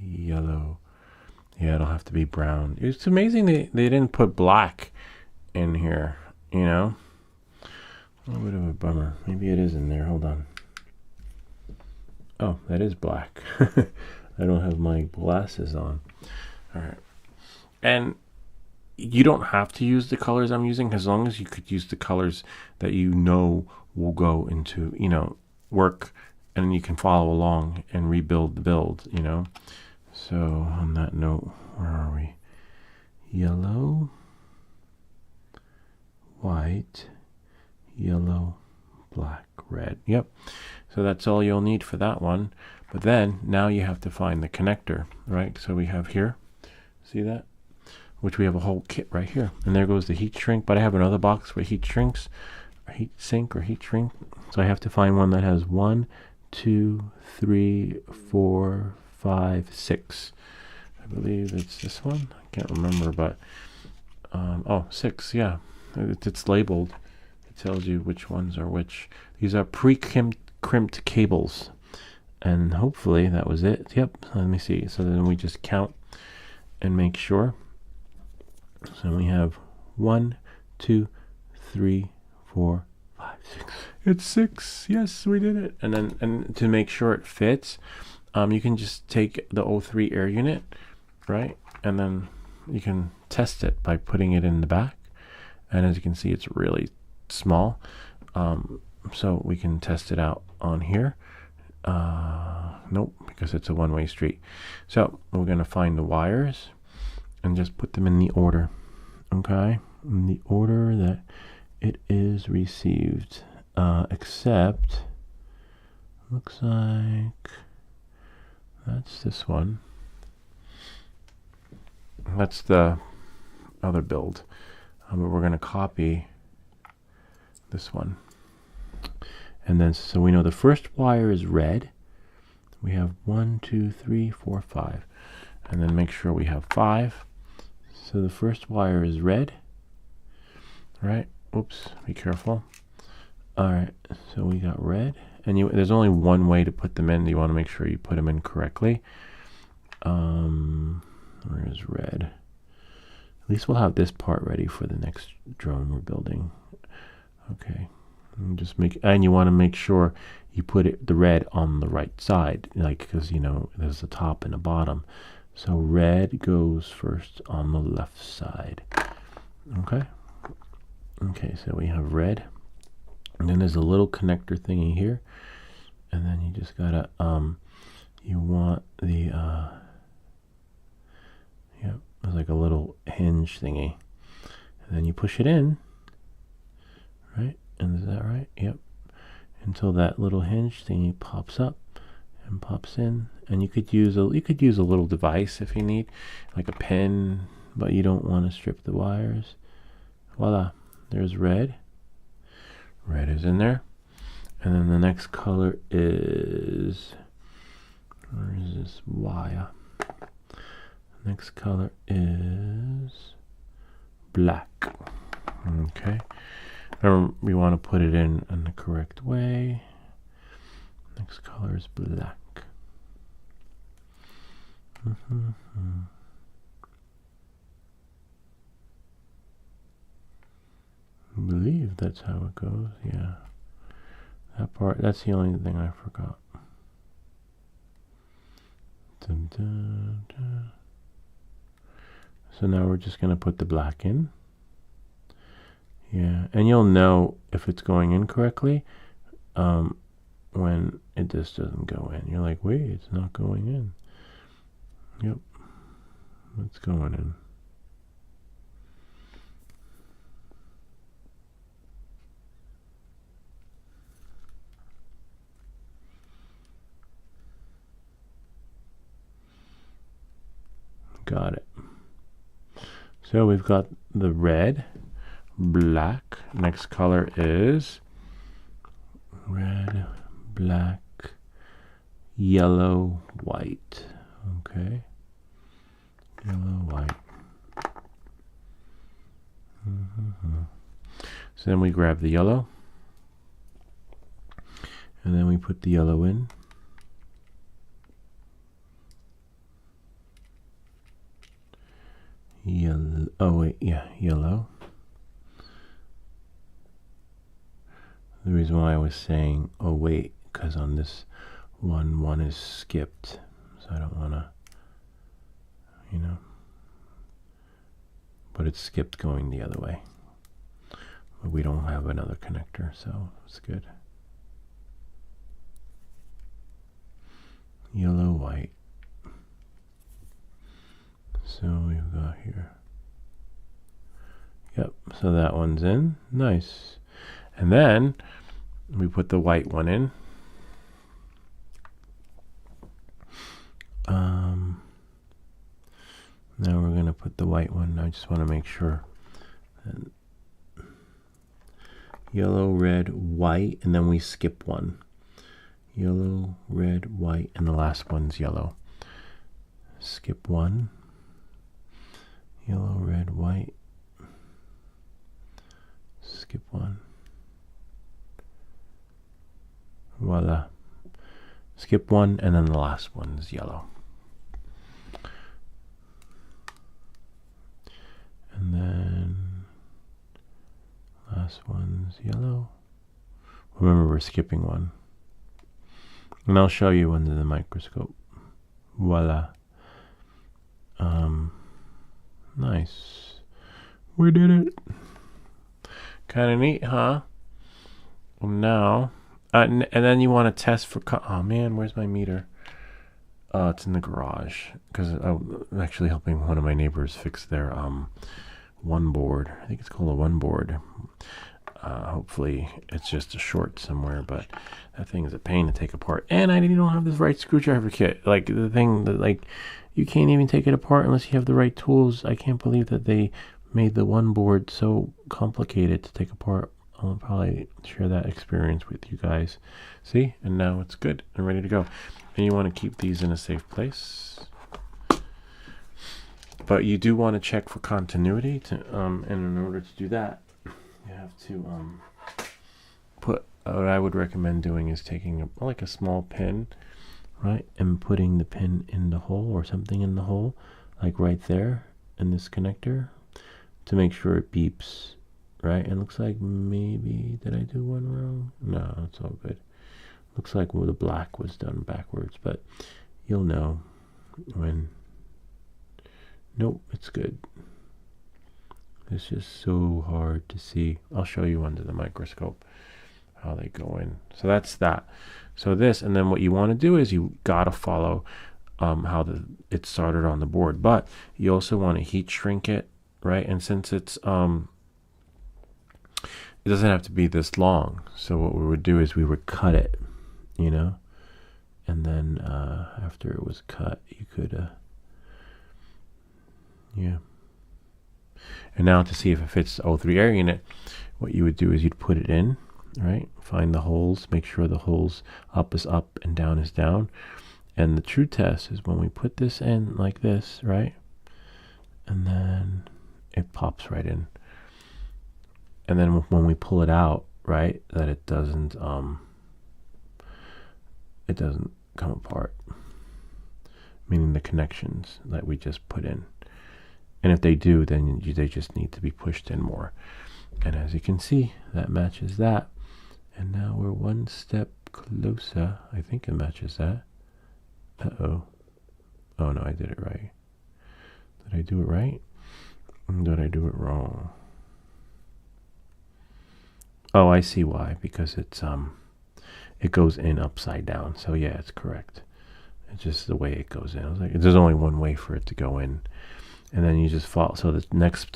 yellow. Yeah, it'll have to be brown. It's amazing they didn't put black in here, A little bit of a bummer. Maybe it is in there. Hold on. Oh, that is black. I don't have my glasses on. All right. And you don't have to use the colors I'm using, as long as you could use the colors that will go into, work, and you can follow along and rebuild the build, So on that note, where are we? Yellow, white, yellow, black, red. Yep. So that's all you'll need for that one. But then now you have to find the connector, right? So we have here, see that? Which we have a whole kit right here. And there goes the heat shrink, but I have another box with heat shrinks, or heat sink or heat shrink. So I have to find one that has 1, 2, 3, 4, 5, 6. I believe it's this one. I can't remember, but 6, yeah. It's labeled. It tells you which ones are which. These are pre-crimped cables. And hopefully that was it. Yep, let me see. So then we just count and make sure. So we have 1, 2, 3, 4, 5, 6. It's 6. Yes, we did it. And then, and to make sure it fits, you can just take the 03 air unit, right? And then you can test it by putting it in the back. And as you can see, it's really small. So we can test it out on here. Nope, because it's a one-way street. So we're going to find the wires and just put them in the order, okay? In the order that it is received, except looks like that's this one. That's the other build. But we're going to copy this one. And then, so we know the first wire is red. We have 1, 2, 3, 4, 5. And then make sure we have 5. So the first wire is red. Right? Oops, be careful. Alright, so we got red. And there's only one way to put them in. You want to make sure you put them in correctly. Where is red? At least we'll have this part ready for the next drone we're building. Okay. And you want to make sure you put the red on the right side, like, because, you know, there's a top and a bottom. So red goes first on the left side. Okay. Okay, so we have red. And then there's a little connector thingy here. And then you just gotta, you want the, yep, there's like a little hinge thingy. And then you push it in, right? And is that right? Yep. Until that little hinge thingy pops up and pops in. And you could use a little device if you need, like a pen, but you don't want to strip the wires. Voila, there's red. Red is in there. And then the next color is, where is this wire? Next color is black. Okay. Remember, we want to put it in the correct way. Next color is black. I believe that's how it goes. Yeah. That part, that's the only thing I forgot. Dun, dun, dun. So now we're just going to put the black in. Yeah, and you'll know if it's going in correctly when it just doesn't go in. You're like, wait, it's not going in. Yep, it's going in. Got it. So we've got the red, black. Next color is red, black, yellow, white. Okay. Yellow, white. So then we grab the yellow. And then we put the yellow in. Yellow. Oh wait, yeah, yellow. The reason why I was saying, oh wait, because on this one is skipped, so I don't want to, you know, but it's skipped going the other way. But we don't have another connector, so it's good. Yellow, white. So we've got here. Yep, so that one's in. Nice. And then we put the white one in. Now we're going to put the white one. I just want to make sure. And yellow, red, white, and then we skip one. Yellow, red, white, and the last one's yellow. Skip one. Yellow, red, white. Skip one. Voila. Skip one, and then the last one's yellow. And then last one's yellow. Remember, we're skipping one. And I'll show you under the microscope. Voila. Nice. We did it. Kind of neat, huh? Well, now, and then you want to test for, oh man, where's my meter? It's in the garage, because I'm actually helping one of my neighbors fix their one board. I think it's called a one board. Hopefully it's just a short somewhere, but that thing is a pain to take apart. And I don't have this right screwdriver kit. Like the thing that, like, you can't even take it apart unless you have the right tools. I can't believe that they made the one board so complicated to take apart. I'll probably share that experience with you guys. See, and now it's good and ready to go. And you want to keep these in a safe place. But you do want to check for continuity to, and in order to do that, you have to put, what I would recommend doing is taking like a small pin, right, and putting the pin in the hole or something in the hole, like right there in this connector, to make sure it beeps, right? It looks like maybe, did I do one wrong? No, it's all good. Looks like the black was done backwards, but you'll know when. Nope, it's good. It's just so hard to see. I'll show you under the microscope how they go in. So that's that. So this, and then what you want to do is you gotta follow how it's started on the board, but you also want to heat shrink it, right? And since it's it doesn't have to be this long, so what we would do is we would cut it, you know, and then after it was cut, you could yeah. And now to see if it fits the O3 air unit, what you would do is you'd put it in, right? Find the holes, make sure the holes up is up and down is down. And the true test is when we put this in like this, right? And then it pops right in. And then when we pull it out, right, that it doesn't come apart. Meaning the connections that we just put in. And if they do, then they just need to be pushed in more. And as you can see, that matches that. And now we're one step closer. I think it matches that. Uh-oh. Oh, no, I did it right. Did I do it right? Or did I do it wrong? Oh, I see why. Because it's it goes in upside down. So yeah, it's correct. It's just the way it goes in. I was like, there's only one way for it to go in. And then you just follow. So the next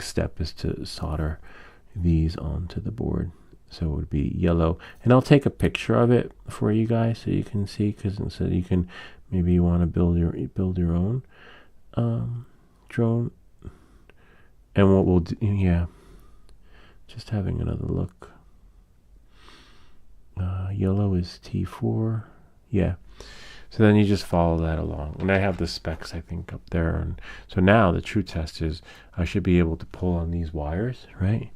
step is to solder these onto the board. So it would be yellow. And I'll take a picture of it for you guys so you can see, because so you can, maybe you want to build your own drone. And what we'll do, yeah, just having another look. Yellow is T4. Yeah. So then you just follow that along. And I have the specs, I think, up there. And so now the true test is I should be able to pull on these wires, right?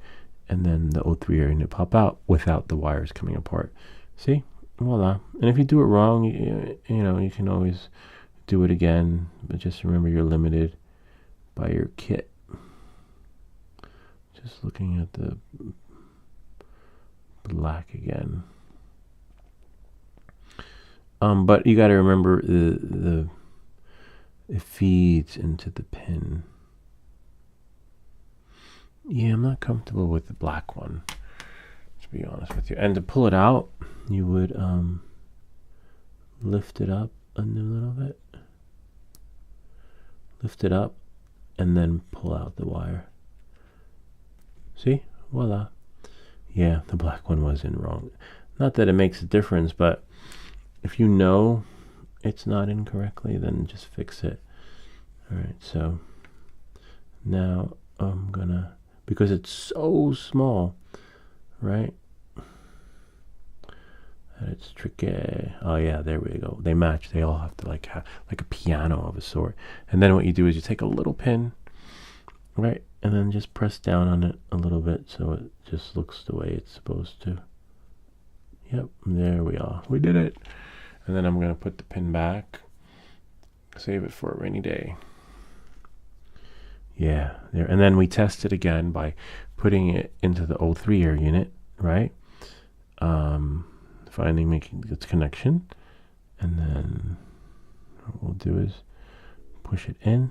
And then the O3 air unit pop out without the wires coming apart. See? Voila. And if you do it wrong, you know, you can always do it again. But just remember you're limited by your kit. Just looking at the black again. But you got to remember it feeds into the pin. Yeah, I'm not comfortable with the black one, to be honest with you. And to pull it out, you would lift it up a little bit. Lift it up and then pull out the wire. See? Voila. Yeah, the black one was in wrong. Not that it makes a difference, but if you know it's not in correctly, then just fix it. All right, so now I'm gonna, because it's so small, right? And it's tricky. Oh yeah, there we go. They match. They all have to like have like a piano of a sort. And then what you do is you take a little pin, right? And then just press down on it a little bit so it just looks the way it's supposed to. Yep, there we are. We did it. And then I'm going to put the pin back, save it for a rainy day. Yeah, there. And then we test it again by putting it into the O3 air unit, right? Making its connection. And then what we'll do is push it in.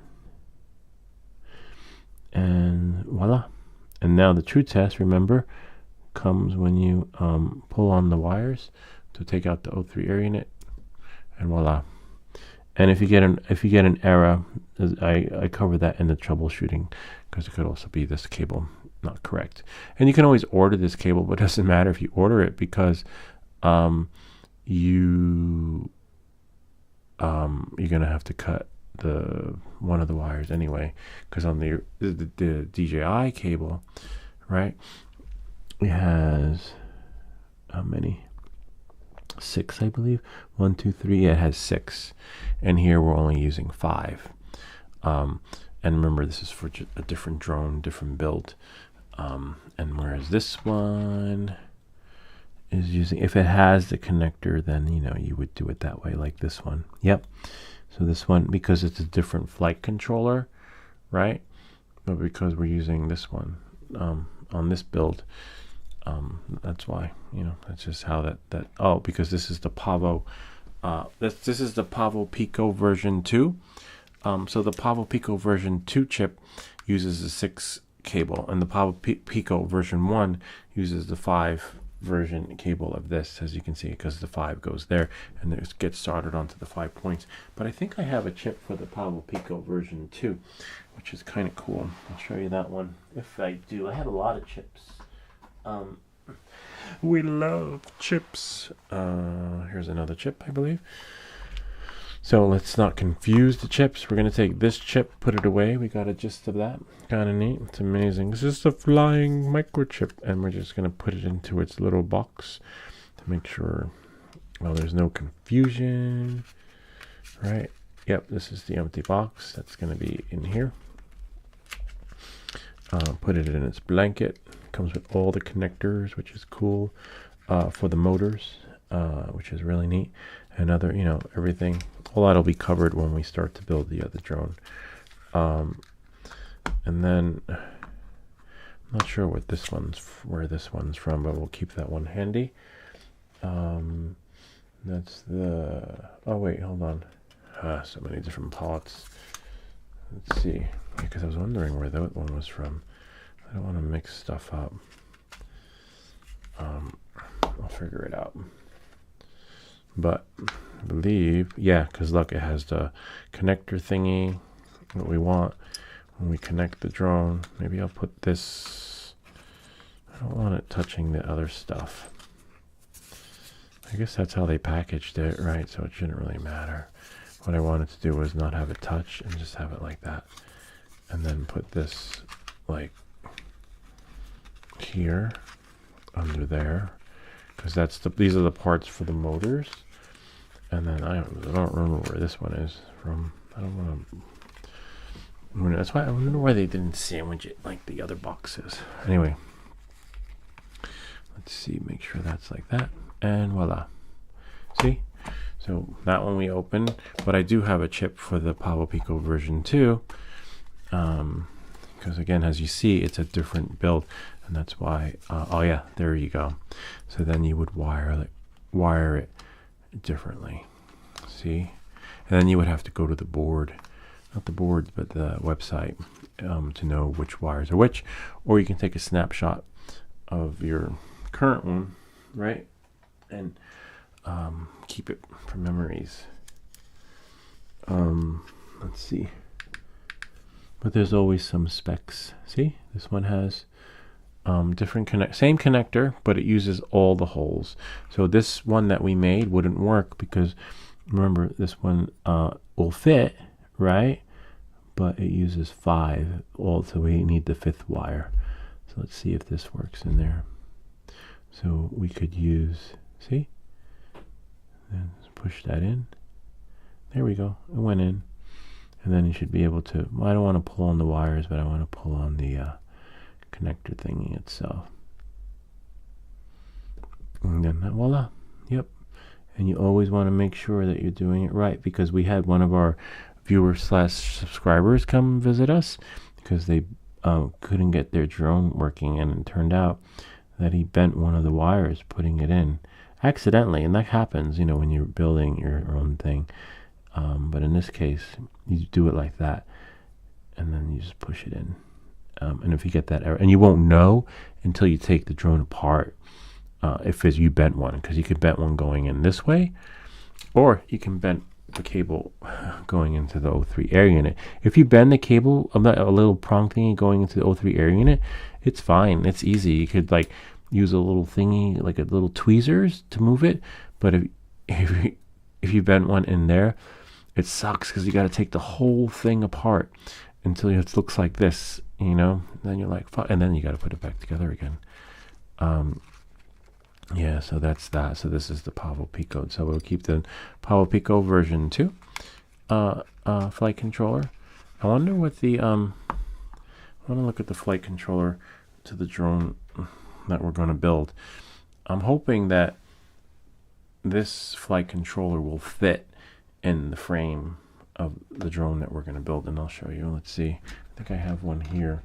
And voila. And now the true test, remember, comes when you pull on the wires to take out the O3 air unit. And voila. And if you get an error, I cover that in the troubleshooting, because it could also be this cable not correct. And you can always order this cable, but it doesn't matter if you order it, because you're gonna have to cut the one of the wires anyway, because on the DJI cable, right, it has how many? 6, I believe. 1, 2, 3. It has 6, and here we're only using 5. And remember, this is for a different drone, different build. And whereas this one is using, if it has the connector, then you would do it that way, like this one. Yep. So this one, because it's a different flight controller, right? But because we're using this one on this build, that's why, that's just how that oh, because this is the Pavo this is the Pavo Pico version 2. So the Pavo Pico version 2 chip uses the 6 cable, and the Pavo Pico version 1 uses the 5 version cable of this, as you can see, because the 5 goes there and it gets started onto the 5 points. But I think I have a chip for the Pavo Pico version 2, which is kind of cool. I'll show you that one if I do. I have a lot of chips. We love chips. Here's another chip, I believe. So let's not confuse the chips. We're going to take this chip, put it away. We got a gist of that. Kind of neat. It's amazing. This is the flying microchip, and we're just going to put it into its little box to make sure, well, there's no confusion. Right? Yep, this is the empty box. That's going to be in here. Put it in its blanket. Comes with all the connectors, which is cool, for the motors, which is really neat. And other, everything. All that'll be covered when we start to build the other drone. And then I'm not sure what where this one's from, but we'll keep that one handy. That's the, oh wait, hold on. So many different pots. Let's see, because I was wondering where that one was from. I don't want to mix stuff up. I'll figure it out. But I believe, yeah, because look, it has the connector thingy that we want when we connect the drone. Maybe I'll put this, I don't want it touching the other stuff. I guess that's how they packaged it, right? So it shouldn't really matter. What I wanted to do was not have it touch and just have it like that. And then put this like here under there, because these are the parts for the motors. And then I don't remember where this one is from. I don't want to. That's why I wonder why they didn't sandwich it like the other boxes. Anyway, let's see. Make sure that's like that, and voila. See. So that one we opened, but I do have a chip for the Pavo Pico version 2, because again, as you see, it's a different build, and that's why. Oh yeah, there you go. So then you would wire it differently. See, and then you would have to go to the board, not the board, but the website, to know which wires are which, or you can take a snapshot of your current one, right, and keep it for memories. Let's see, but there's always some specs. See, this one has different same connector, but it uses all the holes. So this one that we made wouldn't work because remember, this one will fit, right, but it uses 5 all, so we need the 5th wire. So let's see if this works in there. So we could use, see, and push that in. There we go, it went in. And then you should be able to, well, I don't want to pull on the wires, but I want to pull on the connector thingy itself. And then voila. Yep. And you always want to make sure that you're doing it right, because we had one of our viewers/subscribers come visit us because they couldn't get their drone working, and it turned out that he bent one of the wires putting it in accidentally, and that happens, when you're building your own thing. But in this case, you do it like that, and then you just push it in. And if you get that error, and you won't know until you take the drone apart if you bent one, because you could bent one going in this way, or you can bend the cable going into the O3 air unit. If you bend the cable, a little prong thingy going into the O3 air unit, it's fine. It's easy. You could like use a little thingy, like a little tweezers to move it. But if you bent one in there, it sucks because you got to take the whole thing apart until it looks like this, you know. Then you're like, fuck, and then you got to put it back together again. Yeah, so that's that. So this is the Pavo Pico. So we'll keep the Pavo Pico version 2 flight controller. I wonder what the I want to look at the flight controller to the drone that we're going to build. I'm hoping that this flight controller will fit in the frame of the drone that we're going to build, and I'll show you. Let's see. I think I have one here.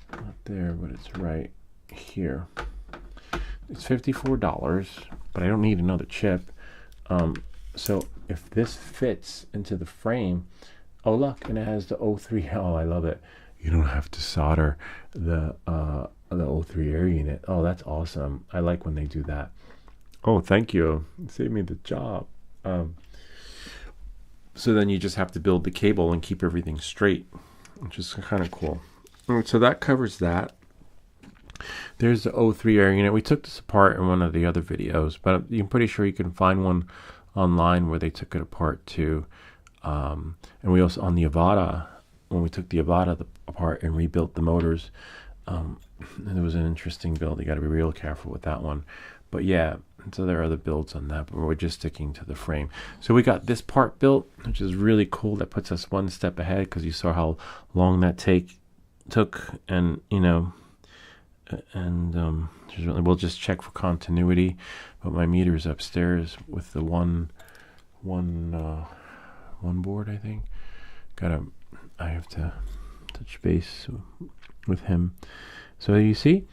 Not there, but it's right here. It's $54, but I don't need another chip. So if this fits into the frame, oh look, and it has the O3. Oh, I love it. You don't have to solder the O3 air unit. Oh, that's awesome. I like when they do that. Oh, thank you. Save me the job. So then you just have to build the cable and keep everything straight, which is kind of cool. So that covers that. There's the O3 air unit. We took this apart in one of the other videos, but I'm pretty sure you can find one online where they took it apart too. And we also, on the Avata, when we took the Avata apart and rebuilt the motors, and it was an interesting build. You got to be real careful with that one. But yeah, so there are other builds on that, but we're just sticking to the frame. So we got this part built, which is really cool. That puts us one step ahead because you saw how long that took, and you know, and we'll just check for continuity. But my meter is upstairs with the one board, I think. I have to touch base with him. So you see,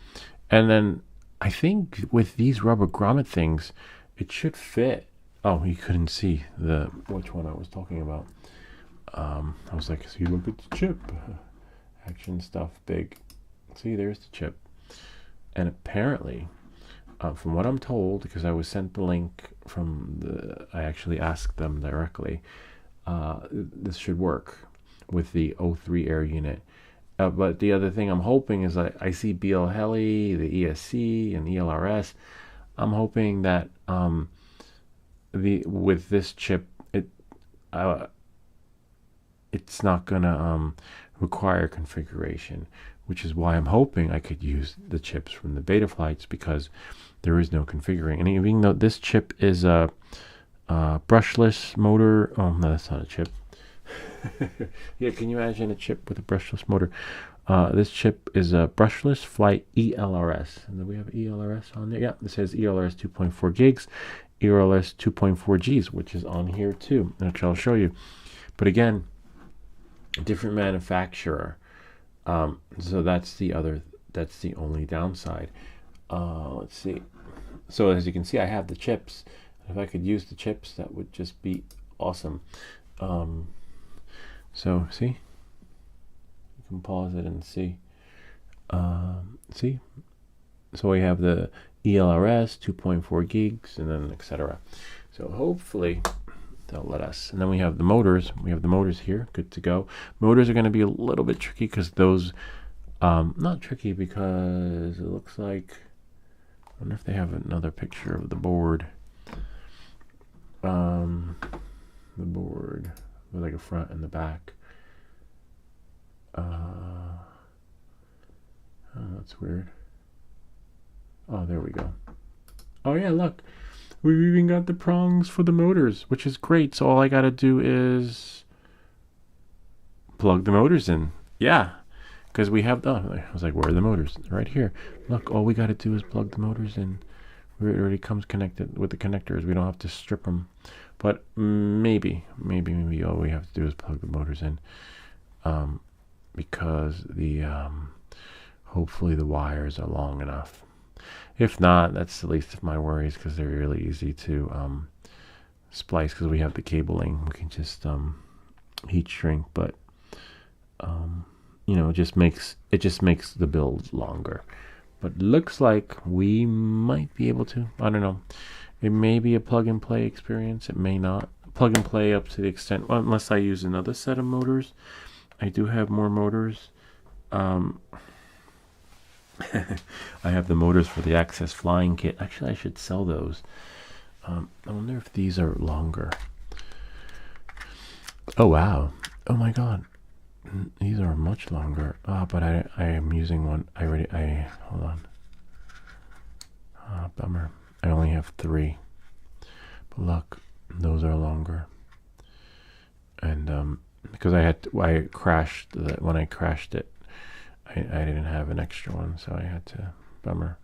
and then I think with these rubber grommet things, it should fit. Oh, you couldn't see which one I was talking about. I was like, see, look at the chip. Action stuff, big. See, there's the chip. And apparently, from what I'm told, because I was sent the link I actually asked them directly, this should work with the O3 air unit. But the other thing I'm hoping is I see BL Heli, the ESC, and ELRS. I'm hoping that with this chip, it's not gonna require configuration, which is why I'm hoping I could use the chips from the beta flights, because there is no configuring. And even though this chip is a brushless motor, oh no, that's not a chip. Yeah, can you imagine a chip with a brushless motor? This chip is a brushless flight ELRS. And then we have ELRS on there. Yeah, it says ELRS 2.4 gigs, ELRS 2.4 Gs, which is on here too, which I'll show you. But again, different manufacturer. So that's the only downside. Let's see. So as you can see, I have the chips. If I could use the chips, that would just be awesome. So see, you can pause it and see. See, so we have the ELRS 2.4 gigs, and then etc. So hopefully they'll let us. And then we have the motors. We have the motors here, good to go. Motors are going to be a little bit tricky because those, not tricky because it looks like, I wonder if they have another picture of the board. The board with like a front and the back. Oh, that's weird. Oh, there we go. Oh yeah, look. We've even got the prongs for the motors, which is great. So all I got to do is plug the motors in. Yeah, because we have I was like, where are the motors? Right here. Look, all we got to do is plug the motors in. It already comes connected with the connectors. We don't have to strip them. But maybe all we have to do is plug the motors in, because hopefully the wires are long enough. If not, that's the least of my worries, because they're really easy to splice, because we have the cabling. We can just heat shrink, but you know, it just makes the build longer. But looks like we might be able to. I don't know. It may be a plug and play experience. It may not. Plug and play up to the extent, well, unless I use another set of motors. I do have more motors. I have the motors for the Access Flying Kit. Actually, I should sell those. I wonder if these are longer. Oh wow! Oh my God! These are much longer. But I am using one. Hold on. Bummer. I only have 3. But look, those are longer. And because I crashed when I crashed it, I didn't have an extra one, so I had to. Bummer.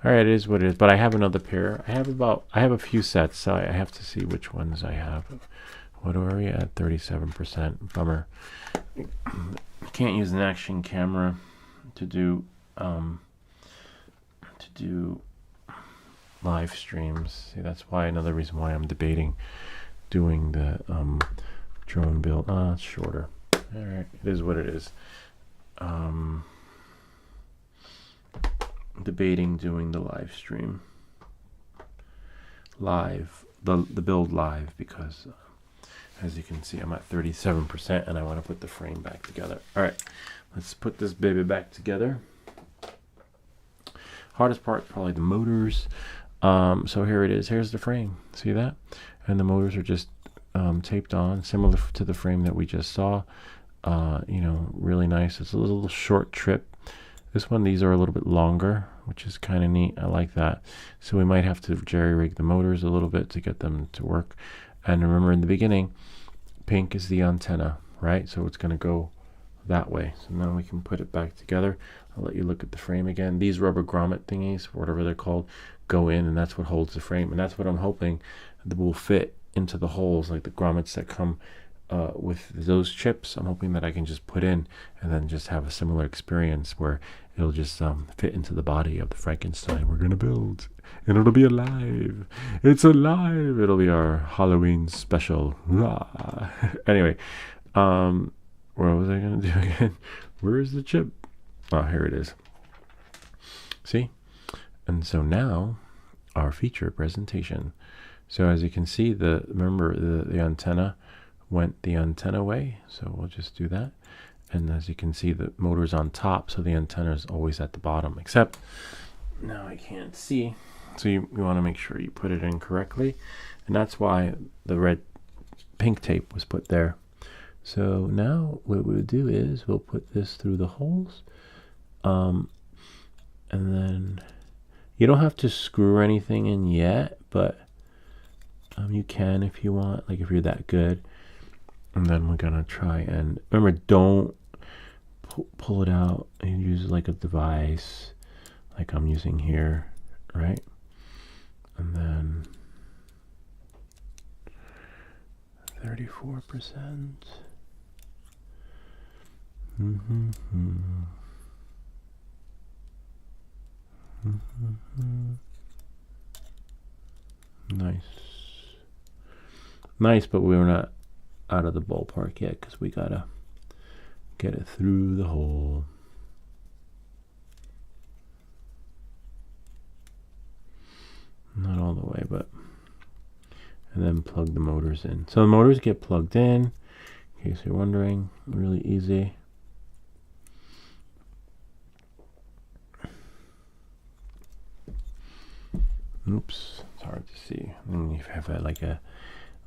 All right, it is what it is. But I have another pair. I have a few sets, so I have to see which ones I have. What are we at? 37%. Bummer. Can't use an action camera to do live streams. See, that's why another reason why I'm debating doing the drone build. It's shorter. All right, it is what it is. Debating doing the live stream the build live, because as you can see, I'm at 37% and I want to put the frame back together. All right, let's put this baby back together. Hardest part, probably the motors. So here it is. Here's the frame. See that? And the motors are just taped on, similar to the frame that we just saw. Really nice. It's a little short trip. This one, these are a little bit longer, which is kind of neat. I like that. So we might have to jerry-rig the motors a little bit to get them to work. And remember, in the beginning, pink is the antenna, right? So it's going to go that way. So now we can put it back together. I'll let you look at the frame again. These rubber grommet thingies, whatever they're called, go in, and that's what holds the frame. And that's what I'm hoping that will fit into the holes, like the grommets that come with those chips. I'm hoping that I can just put in and then just have a similar experience where it'll just fit into the body of the Frankenstein we're gonna build, and it'll be alive. It's alive. It'll be our Halloween special. Anyway, what was I gonna do again? Where is the chip? Oh, here it is. See? And so now our feature presentation. So as you can see, remember the antenna went the antenna way, so we'll just do that. And as you can see, the motor's on top, so the antenna is always at the bottom, except now I can't see. So you want to make sure you put it in correctly, and that's why the pink tape was put there. So now what we'll do is we'll put this through the holes, and then you don't have to screw anything in yet, but you can if you want, like if you're that good. And then we're gonna try and remember, don't pull it out and use like a device like I'm using here, right? And then 34%. Nice, but we were not out of the ballpark yet because we gotta get it through the hole. Not all the way, but and then plug the motors in. So the motors get plugged in, in case you're wondering. Really easy. Oops, it's hard to see. And you have like a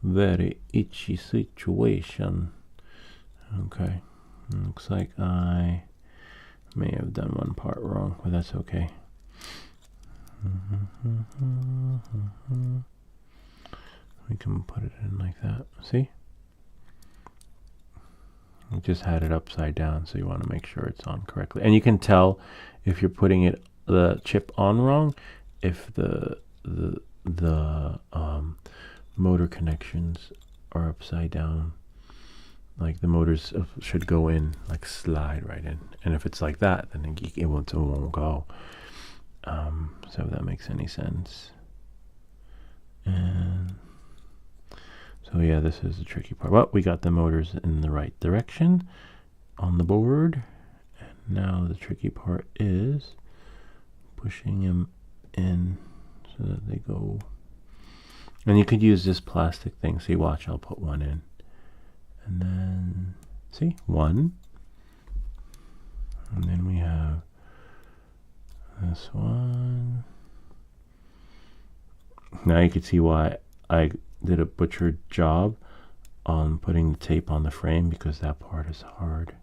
very itchy situation. Okay, looks like I may have done one part wrong, but that's okay. We can put it in like that. See? We just had it upside down, so you want to make sure it's on correctly. And you can tell if you're putting the chip on wrong, if the motor connections are upside down. Like the motors should go in, like slide right in. And if it's like that, then it won't go. So if that makes any sense. And so yeah, this is the tricky part. Well, we got the motors in the right direction on the board. And now the tricky part is pushing them in so that they go. And you could use this plastic thing. See, watch, I'll put one in. And then, see, one. And then we have this one. Now you can see why I did a butchered job on putting the tape on the frame, because that part is hard.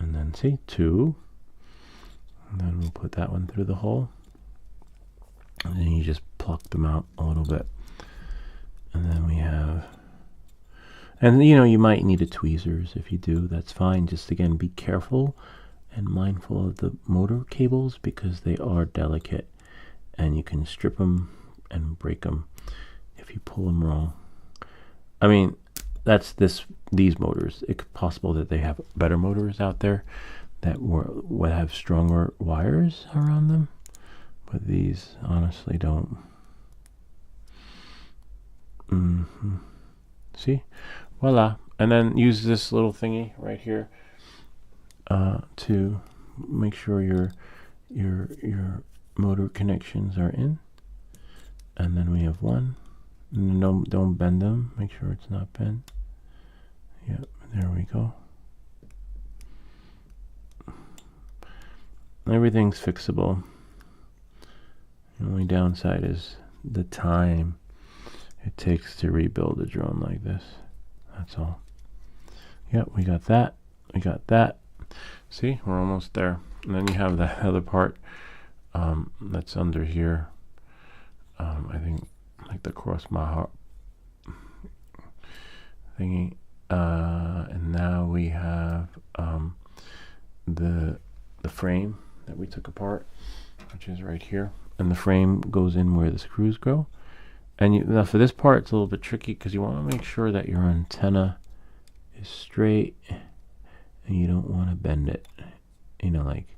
And then see, 2. And then we'll put that one through the hole. And then you just pluck them out a little bit. And then we have, and you know, you might need a tweezers. If you do, that's fine. Just again, be careful and mindful of the motor cables, because they are delicate and you can strip them and break them if you pull them wrong. I mean, that's these motors. It's possible that they have better motors out there that would have stronger wires around them, but these honestly don't. See, voila. And then use this little thingy right here to make sure your motor connections are in. And then we have one. And don't bend them. Make sure it's not bent. Yep, there we go. Everything's fixable. The only downside is the time it takes to rebuild a drone like this. That's all. Yep, we got that. We got that. See, we're almost there. And then you have the other part that's under here. I think like the cross my heart thingy. And now we have the frame that we took apart, which is right here. And the frame goes in where the screws go. And now for this part, it's a little bit tricky because you want to make sure that your antenna is straight and you don't want to bend it, you know, like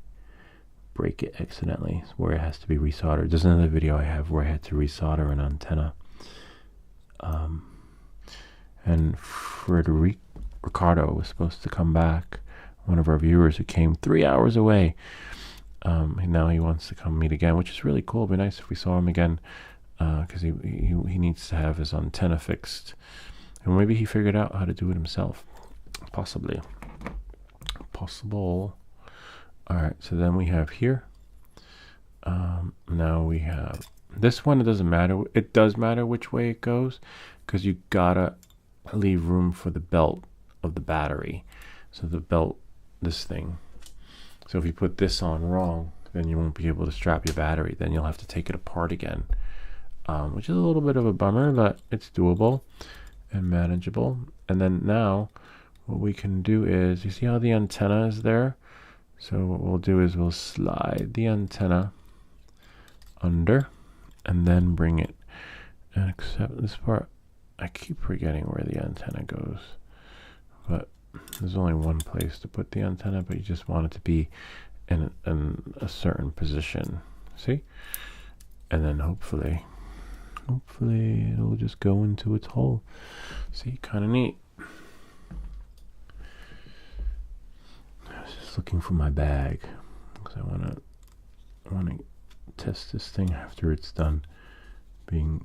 break it accidentally, where it has to be resoldered. There's another video I have where I had to resolder an antenna. And Ricardo was supposed to come back, one of our viewers who came 3 hours away. And now he wants to come meet again, which is really cool. It'd be nice if we saw him again, because he needs to have his antenna fixed, and maybe he figured out how to do it himself. Possibly. Possible. All right, so then we have here. Now we have this one. It doesn't matter. It does matter which way it goes, because you gotta leave room for the belt of the battery. So the belt, this thing. So if you put this on wrong, then you won't be able to strap your battery. Then you'll have to take it apart again, which is a little bit of a bummer, but it's doable and manageable. And then now what we can do is, you see how the antenna is there? So what we'll do is we'll slide the antenna under and then bring it, and except this part, I keep forgetting where the antenna goes, but there's only one place to put the antenna, but you just want it to be in a certain position. See? And then hopefully it'll just go into its hole. See, kind of neat. I was just looking for my bag because I want to test this thing after it's done being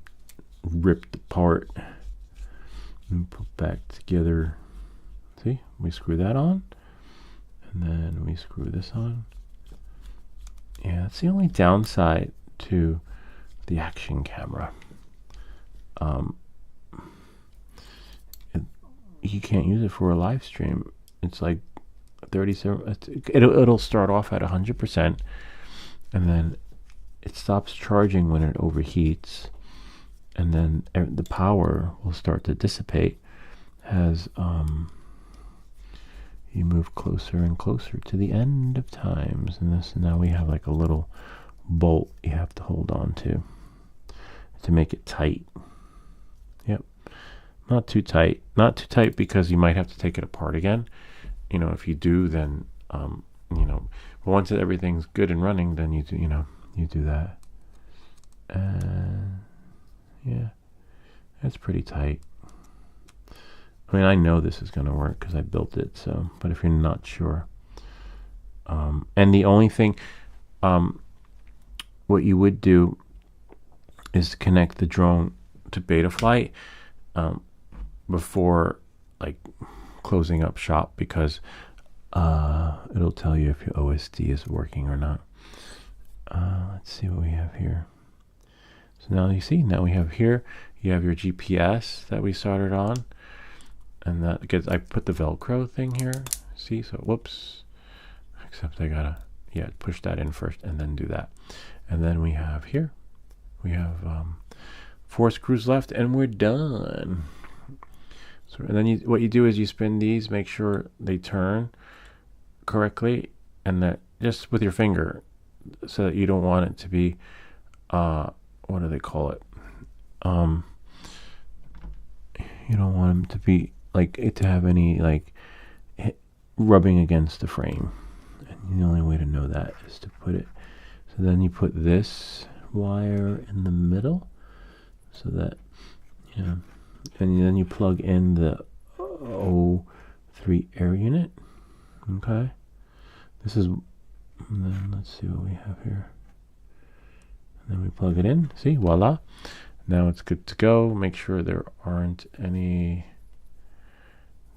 ripped apart and put back together. See, we screw that on, and then we screw this on. Yeah, that's the only downside to the action camera. You can't use it for a live stream. It's like 37. It'll start off at 100%, and then it stops charging when it overheats, and then the power will start to dissipate as you move closer and closer to the end of times. And now we have like a little bolt you have to hold on to make it tight. Yep, not too tight because you might have to take it apart again. You know, if you do, then you know, but once everything's good and running, then you do that. And yeah, that's pretty tight. I mean, I know this is going to work because I built it. So, but if you're not sure, and the only thing, what you would do is connect the drone to Betaflight before like closing up shop, because it'll tell you if your OSD is working or not. Let's see what we have here. So now you see, now we have here, you have your GPS that we soldered on, and that gets, I put the Velcro thing here, see, so whoops, except I gotta, yeah, push that in first and then do that. And then we have here, we have 4 screws left and we're done. So, and then what you do is you spin these, make sure they turn correctly, and that just with your finger, so that you don't want it to be, what do they call it? You don't want them to be like it to have any like rubbing against the frame. And the only way to know that is to put it. So then you put this wire in the middle, so that, yeah, and then you plug in the O3 air unit. Okay, this is, and then let's see what we have here. And then we plug it in. See, voila. Now it's good to go. Make sure there aren't any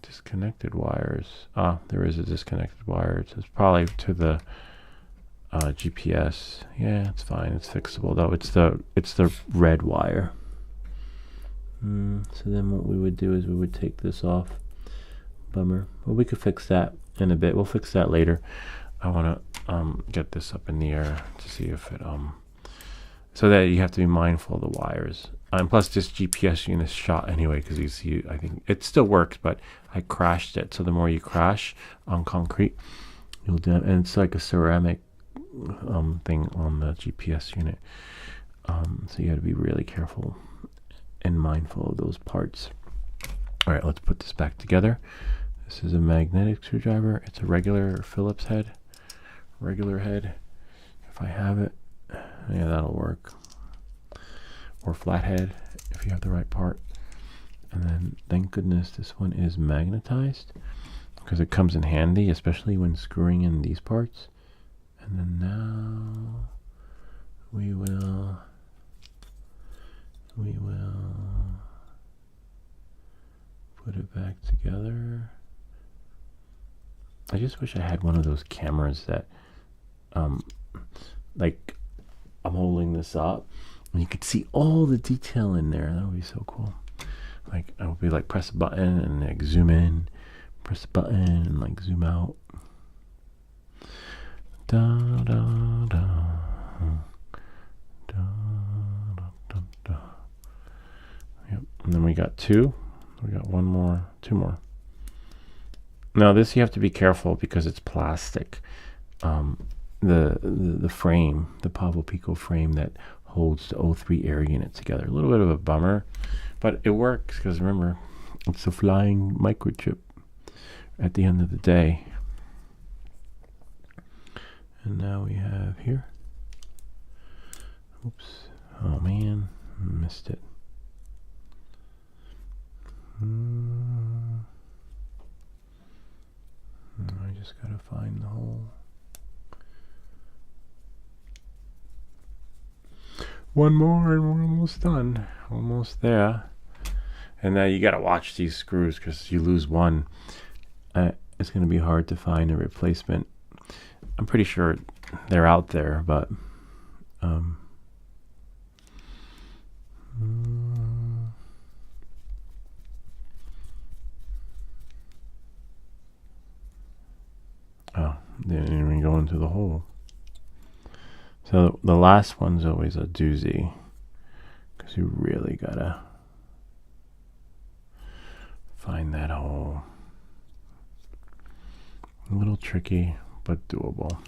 disconnected wires. Ah, there is a disconnected wire. It's probably to the GPS. Yeah, it's fine. It's fixable though. It's the red wire. So then what we would do is we would take this off. Bummer. Well, we could fix that in a bit. We'll fix that later. I want to get this up in the air to see if it so that you have to be mindful of the wires. And plus this GPS unit is shot anyway, because you see, I think it still works, but I crashed it. So the more you crash on concrete, you'll and it's like a ceramic thing on the GPS unit. So you got to be really careful and mindful of those parts. All right, let's put this back together. This is a magnetic screwdriver. It's a regular Phillips head. Regular head. If I have it, yeah, that'll work. Or flathead if you have the right part. And then thank goodness this one is magnetized, because it comes in handy, especially when screwing in these parts. And then now we will put it back together. I just wish I had one of those cameras that like I'm holding this up and you could see all the detail in there. That would be so cool. Like I would be like, press a button and like zoom in, press a button and like zoom out. Da, da, da. Da, da, da, da. Yep. And then we got 2. We got 1 more, 2 more. Now this you have to be careful because it's plastic. The frame, the Pavo Pico frame that holds the O3 air unit together. A little bit of a bummer, but it works because remember, it's a flying microchip at the end of the day. And now we have here. Oops. Oh man, missed it. I just gotta find the hole. One more and we're almost done. Almost there. And now you gotta watch these screws, because you lose one, it's gonna be hard to find a replacement. I'm pretty sure they're out there, but oh, they didn't even go into the hole. So the last one's always a doozy, because you really gotta find that hole. A little tricky, but doable.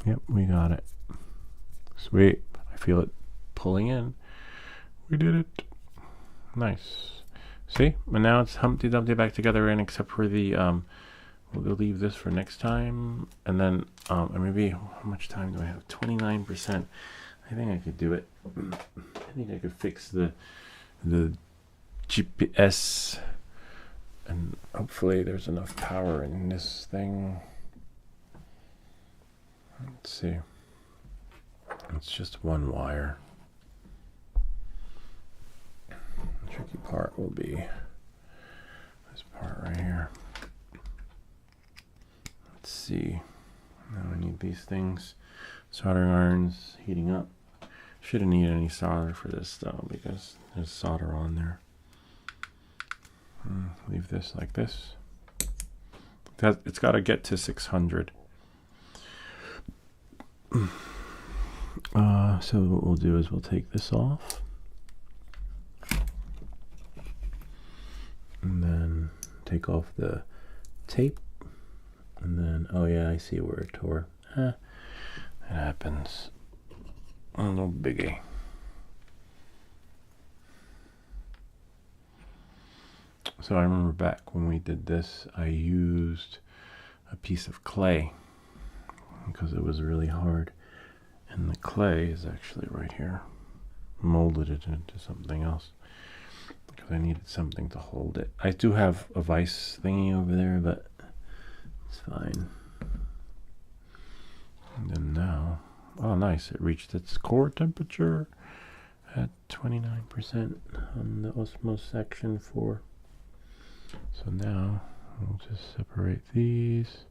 Yep, we got it. Sweet. I feel it pulling in. We did it. Nice. See? And now it's Humpty Dumpty back together again, except for the we'll leave this for next time. And then maybe, how much time do I have? 29%. I think I could do it. I think I could fix the GPS, and hopefully there's enough power in this thing. Let's see. It's just one wire. The tricky part will be this part right here. see. Now I need these things. Soldering irons heating up. Shouldn't need any solder for this though, because there's solder on there. Leave this like this. It's got to get to 600. So what we'll do is we'll take this off. And then take off the tape. And then, oh yeah, I see where it tore. It happens. Oh, no biggie. So I remember back when we did this, I used a piece of clay because it was really hard. And the clay is actually right here. Molded it into something else because I needed something to hold it. I do have a vise thingy over there, but it's fine. And then now, oh nice, it reached its core temperature at 29% on the osmose section 4. So now we'll just separate these.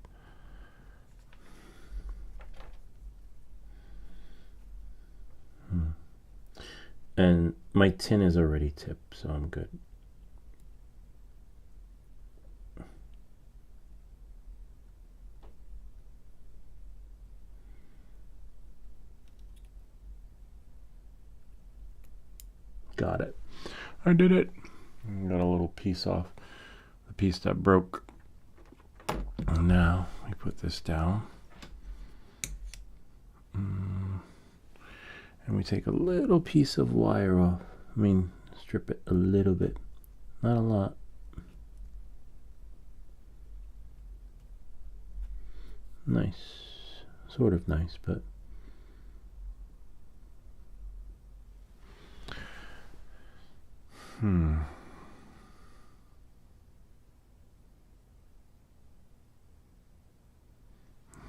And my tin is already tipped, so I'm good. Got it. I did it. Got a little piece off. The piece that broke. And now we put this down. And we take a little piece of wire off. I mean, strip it a little bit. Not a lot. Nice. Sort of nice, but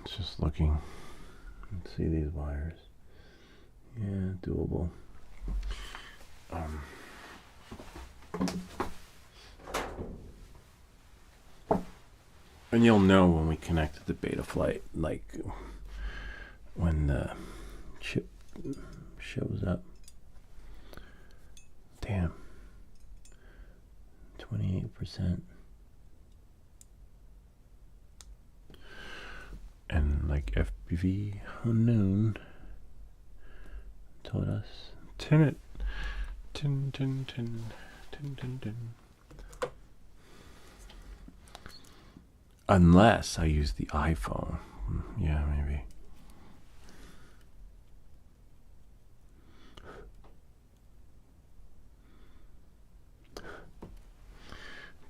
just looking. Let's see these wires. Yeah, doable. And you'll know when we connect the Betaflight, like when the chip shows up. Damn. 28%. And like FPV unknown taught us, tin it. Tin. Unless I use the iPhone. Yeah, maybe.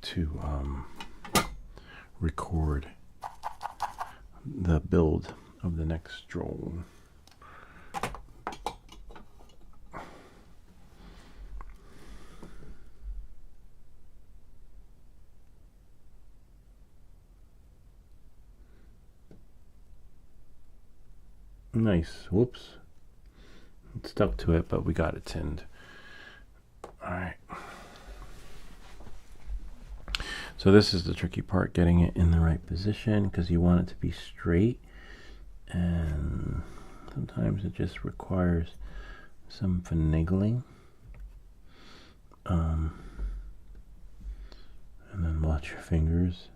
To record the build of the next drone. Nice. Whoops. It stuck to it, but we got it tinned. All right. So this is the tricky part, getting it in the right position, because you want it to be straight, and sometimes it just requires some finagling. And then watch your fingers.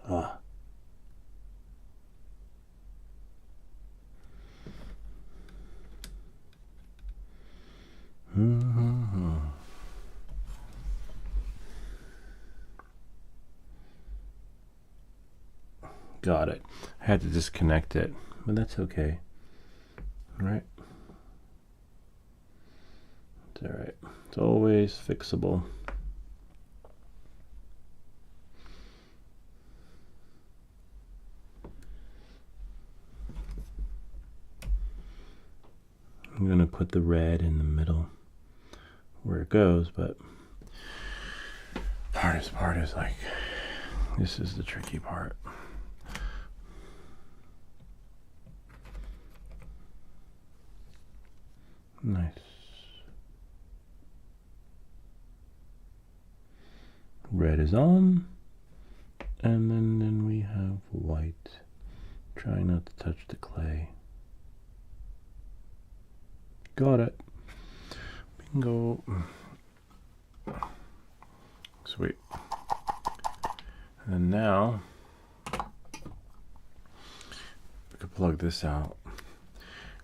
Ah. Got it. I had to disconnect it, but that's okay. All right. It's all right. It's always fixable. I'm going to put the red in the middle where it goes, but the hardest part is like, this is the tricky part. Nice. Red is on. And then we have white. Try not to touch the clay. Got it. Bingo. Sweet. And now we can plug this out.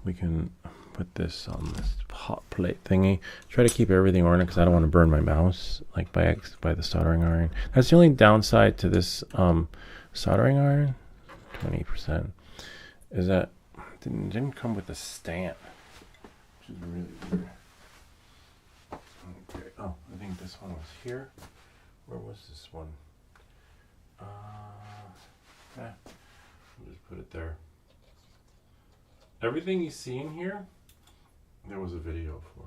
We can put this on this hot plate thingy. Try to keep everything on it because I don't want to burn my mouse like by the soldering iron. That's the only downside to this soldering iron. 20% is that it didn't come with a stamp, which is really weird. Okay. Oh, I think this one was here. Where was this one? I'll just put it there. Everything you see in here, there was a video for,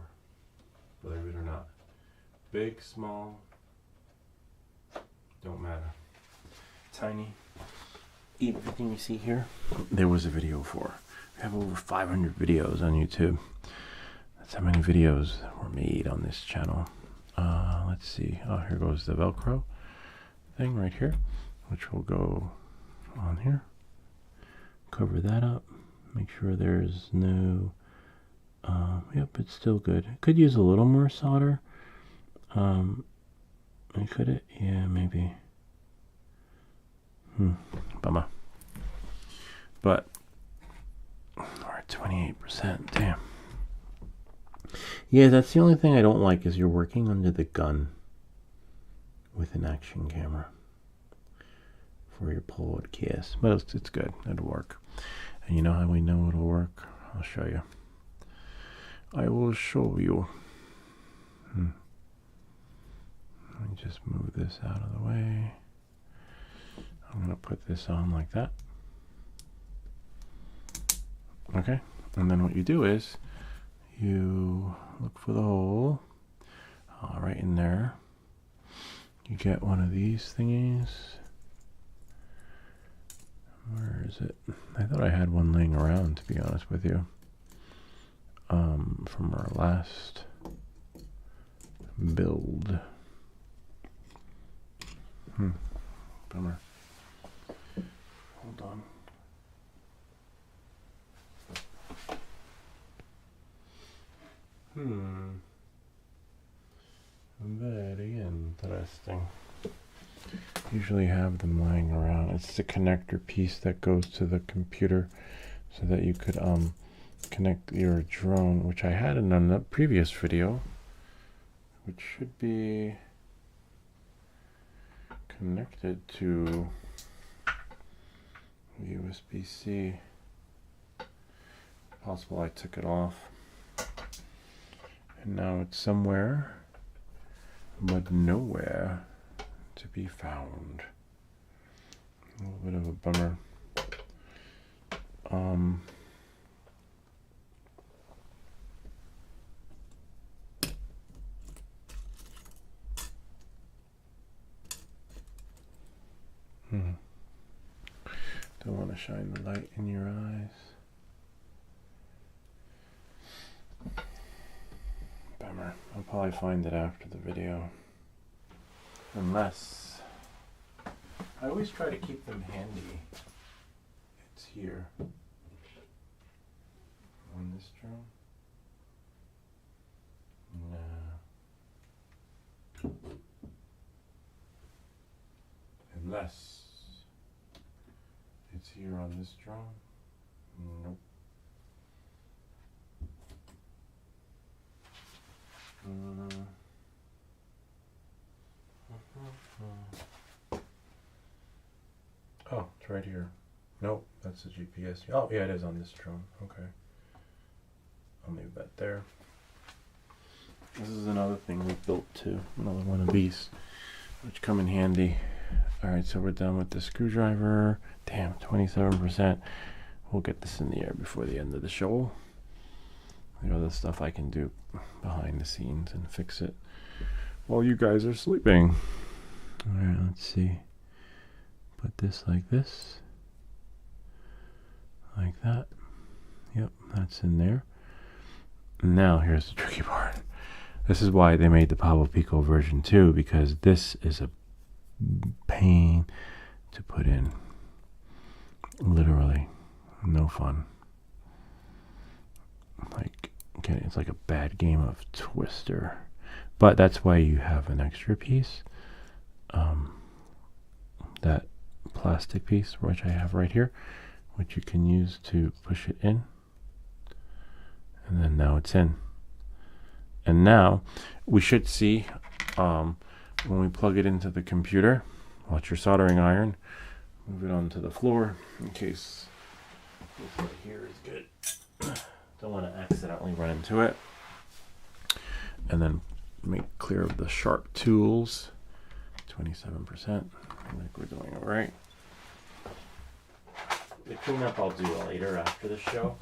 believe it or not. Big, small, don't matter. Tiny, everything you see here, there was a video for. We have over 500 videos on YouTube. That's how many videos were made on this channel. Let's see. Oh, here goes the Velcro thing right here, which will go on here. Cover that up. Make sure there's no. Yep, it's still good. Could use a little more solder. Could it? Yeah, maybe. Bummer. But we're at 28%. Damn. Yeah, that's the only thing I don't like is you're working under the gun with an action camera for your podcast. But it's good. It'll work. And you know how we know it'll work? I'll show you. I will show you. Let me just move this out of the way. I'm going to put this on like that. Okay. And then what you do is you look for the hole right in there. You get one of these thingies. Where is it? I thought I had one laying around, to be honest with you, from our last build. Bummer. Hold on. Very interesting. Usually have them lying around. It's the connector piece that goes to the computer so that you could connect your drone, which I had in a previous video, which should be connected to USB-C. Possible I took it off and now it's somewhere but nowhere to be found. A little bit of a bummer. Don't want to shine the light in your eyes. Bummer. I'll probably find it after the video. Unless I always try to keep them handy. It's here on this drone. No. Unless it's here on this drone. Nope. Oh, it's right here. Nope, that's the GPS. Oh, yeah, it is on this drone. Okay. I'll leave that there. This is another thing we built too. Another one of these, which come in handy. Alright, so we're done with the screwdriver. Damn, 27%. We'll get this in the air before the end of the show. The other stuff I can do behind the scenes and fix it while you guys are sleeping. Alright, let's see. Put this like this. Like that. Yep, that's in there. Now here's the tricky part. This is why they made the Pavo Pico version 2, because this is a pain to put in. Literally, no fun. Like, okay, it's like a bad game of Twister. But that's why you have an extra piece. That plastic piece, which I have right here, which you can use to push it in. And then now it's in. And now we should see when we plug it into the computer. Watch your soldering iron. Move it onto the floor in case this right here is good. Don't want to accidentally run into it. And then make clear of the sharp tools. 27%. I think we're doing all right. The cleanup I'll do later after the show.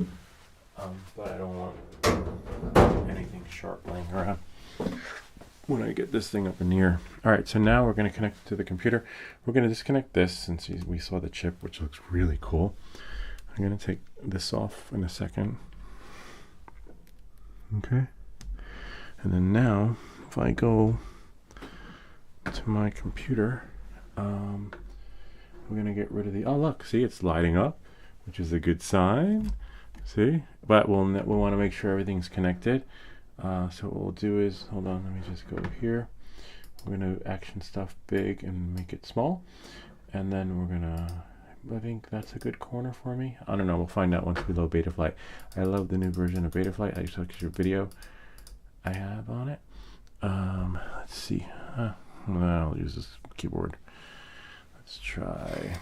But I don't want anything sharp laying around when I get this thing up in the air. All right, so now we're going to connect it to the computer. We're going to disconnect this since we saw the chip, which looks really cool. I'm going to take this off in a second. Okay. And then now, if I go to my computer, we're going to get rid of the, oh look, see, it's lighting up, which is a good sign. See, but we'll want to make sure everything's connected. So what we'll do is, hold on, let me just go here. We're going to action stuff big and make it small. And then we're going to, I think that's a good corner for me. I don't know, we'll find out once we load Betaflight. I love the new version of Betaflight. I just looked at your video I have on it. Let's see. I'll use this keyboard. Let's try.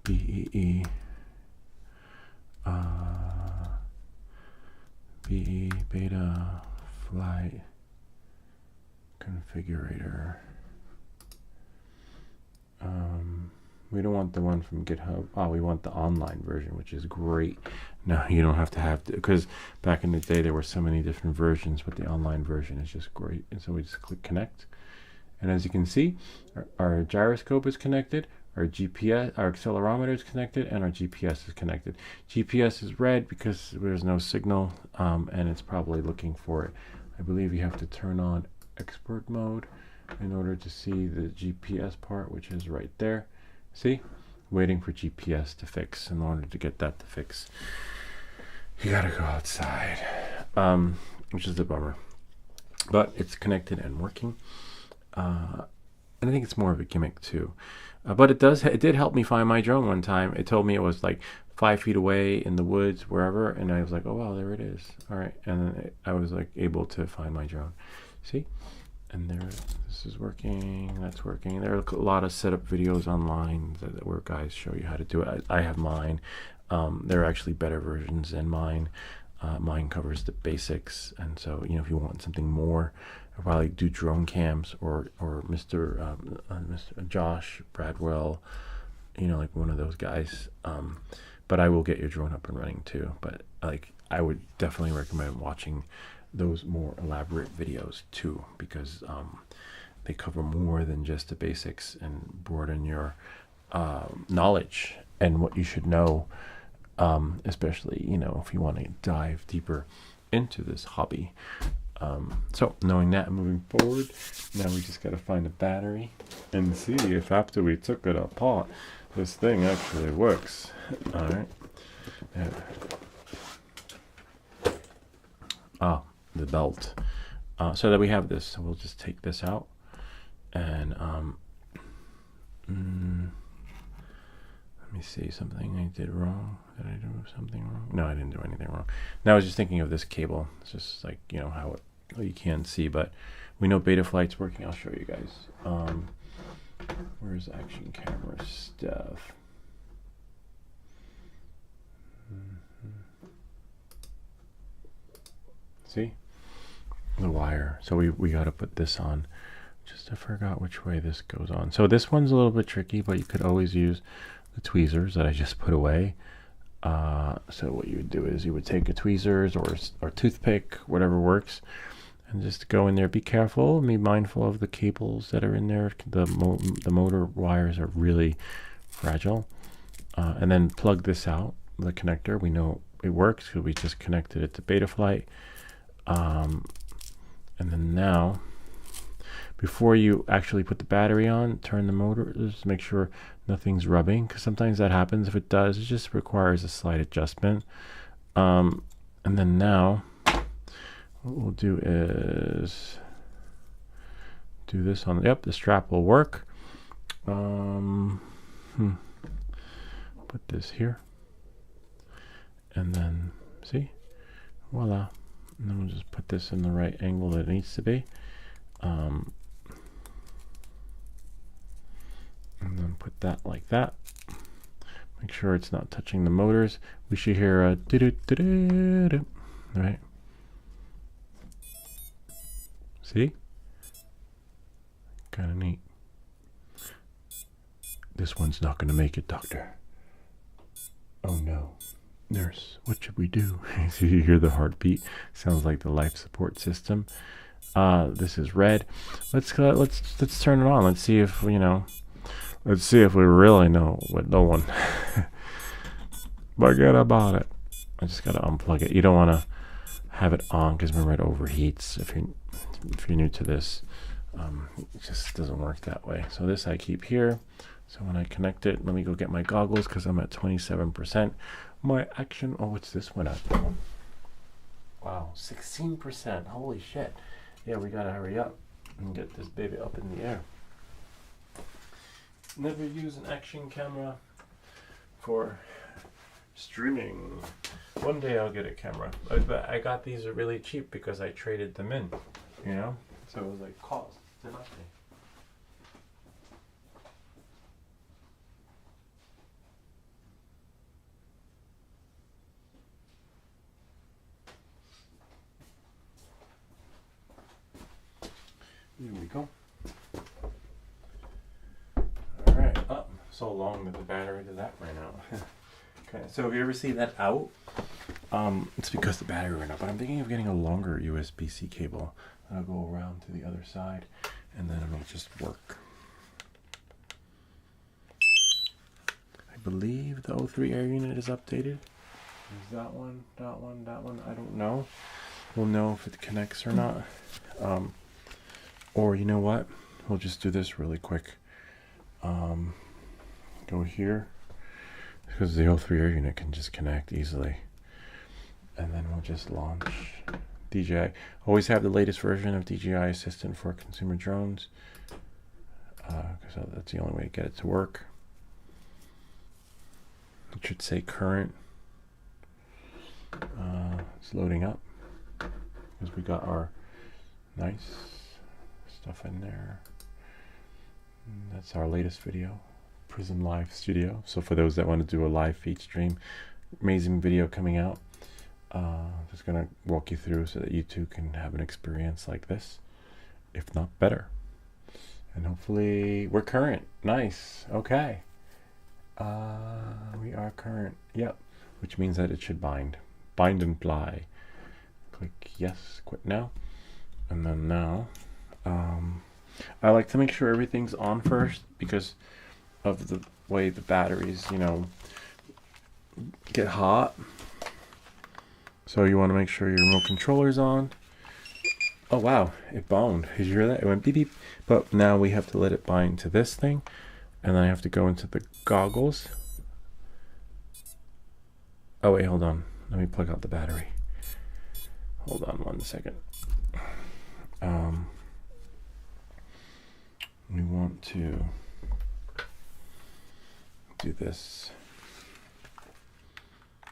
BEE. BE Beta Flight Configurator. We don't want the one from GitHub. Oh, we want the online version, which is great. Now you don't have to have to, because back in the day there were so many different versions, but the online version is just great. And so we just click connect. And as you can see, our gyroscope is connected, our GPS, our accelerometer is connected, and our GPS is connected. GPS is red because there's no signal, and it's probably looking for it. I believe you have to turn on expert mode in order to see the GPS part, which is right there. See? Waiting for GPS to fix. In order to get that to fix, you gotta go outside, which is a bummer. But it's connected and working. And I think it's more of a gimmick too. But it did help me find my drone one time. It told me it was like 5 feet away in the woods, wherever, and I was like, oh wow, there it is. All right, and then I was like able to find my drone. See? And there, this is working, that's working. There are a lot of setup videos online where guys show you how to do it. I have mine. There are actually better versions than mine. Mine covers the basics, and so if you want something more, I'll probably do drone cams or Mr. Josh Bradwell, like one of those guys. But I will get your drone up and running too. But like I would definitely recommend watching those more elaborate videos too, because they cover more than just the basics and broaden your knowledge and what you should know, especially if you want to dive deeper into this hobby. So knowing that, moving forward, now we just got to find a battery and see if after we took it apart this thing actually works. All right. The belt. So that we have this, so we'll just take this out and let me see something I did wrong. Did I do something wrong? No, I didn't do anything wrong. Now I was just thinking of this cable. It's just like how you can't see, but we know Betaflight's working. I'll show you guys. Where's action camera stuff? See the wire. So we got to put this on. Just I forgot which way this goes on. So this one's a little bit tricky, but you could always use the tweezers that I just put away. So what you would do is you would take a tweezers or toothpick, whatever works, and just go in there. Be careful, be mindful of the cables that are in there. The motor wires are really fragile. and then plug this out, the connector. We know it works because we just connected it to Betaflight. And then now, before you actually put the battery on, turn the motor, just make sure nothing's rubbing, because sometimes that happens. If it does, it just requires a slight adjustment. And then now, what we'll do is do this on, yep, the strap will work. Put this here. And then, see, voila. And then we'll just put this in the right angle that it needs to be. And then put that like that. Make sure it's not touching the motors. We should hear a do-do-do-do-do, right? See? Kind of neat. This one's not going to make it, doctor. Oh no. Nurse, what should we do? So you hear the heartbeat. Sounds like the life support system. This is red. Let's turn it on. Let's see if let's see if we really know what no one. Forget about it. I just gotta unplug it. You don't want to have it on because remember it overheats. If you're new to this, it just doesn't work that way. So this I keep here. So when I connect it, let me go get my goggles because I'm at 27%. My action, oh, what's this one at? Wow, 16%. Holy shit. Yeah, we gotta hurry up and get this baby up in the air. Never use an action camera for streaming. One day I'll get a camera. But I got these really cheap because I traded them in, So it was like cost to nothing. Here we go. All right. Oh, so long that the battery to that ran out. Okay. So if you ever see that out, it's because the battery ran out. But I'm thinking of getting a longer USB-C cable. I'll go around to the other side, and then it'll just work. I believe the O3 air unit is updated. Is that one? That one? That one? I don't know. We'll know if it connects or not. Or you know what? We'll just do this really quick. Go here, because the O3 air unit can just connect easily. And then we'll just launch DJI. Always have the latest version of DJI Assistant for consumer drones, because that's the only way to get it to work. It should say current. It's loading up because we got our nice stuff in there. And that's our latest video, Prism Live Studio. So for those that want to do a live feed stream, amazing video coming out. Just gonna walk you through so that you too can have an experience like this, if not better. And hopefully we're current. Nice. Okay. We are current. Yep. Which means that it should bind. Bind and fly. Click yes. Quit now. And then now, I like to make sure everything's on first because of the way the batteries, get hot. So you want to make sure your remote controller's on. Oh wow, it bound. Did you hear that? It went beep beep. But now we have to let it bind to this thing. And then I have to go into the goggles. Oh wait, hold on. Let me plug out the battery. Hold on 1 second. We want to do this.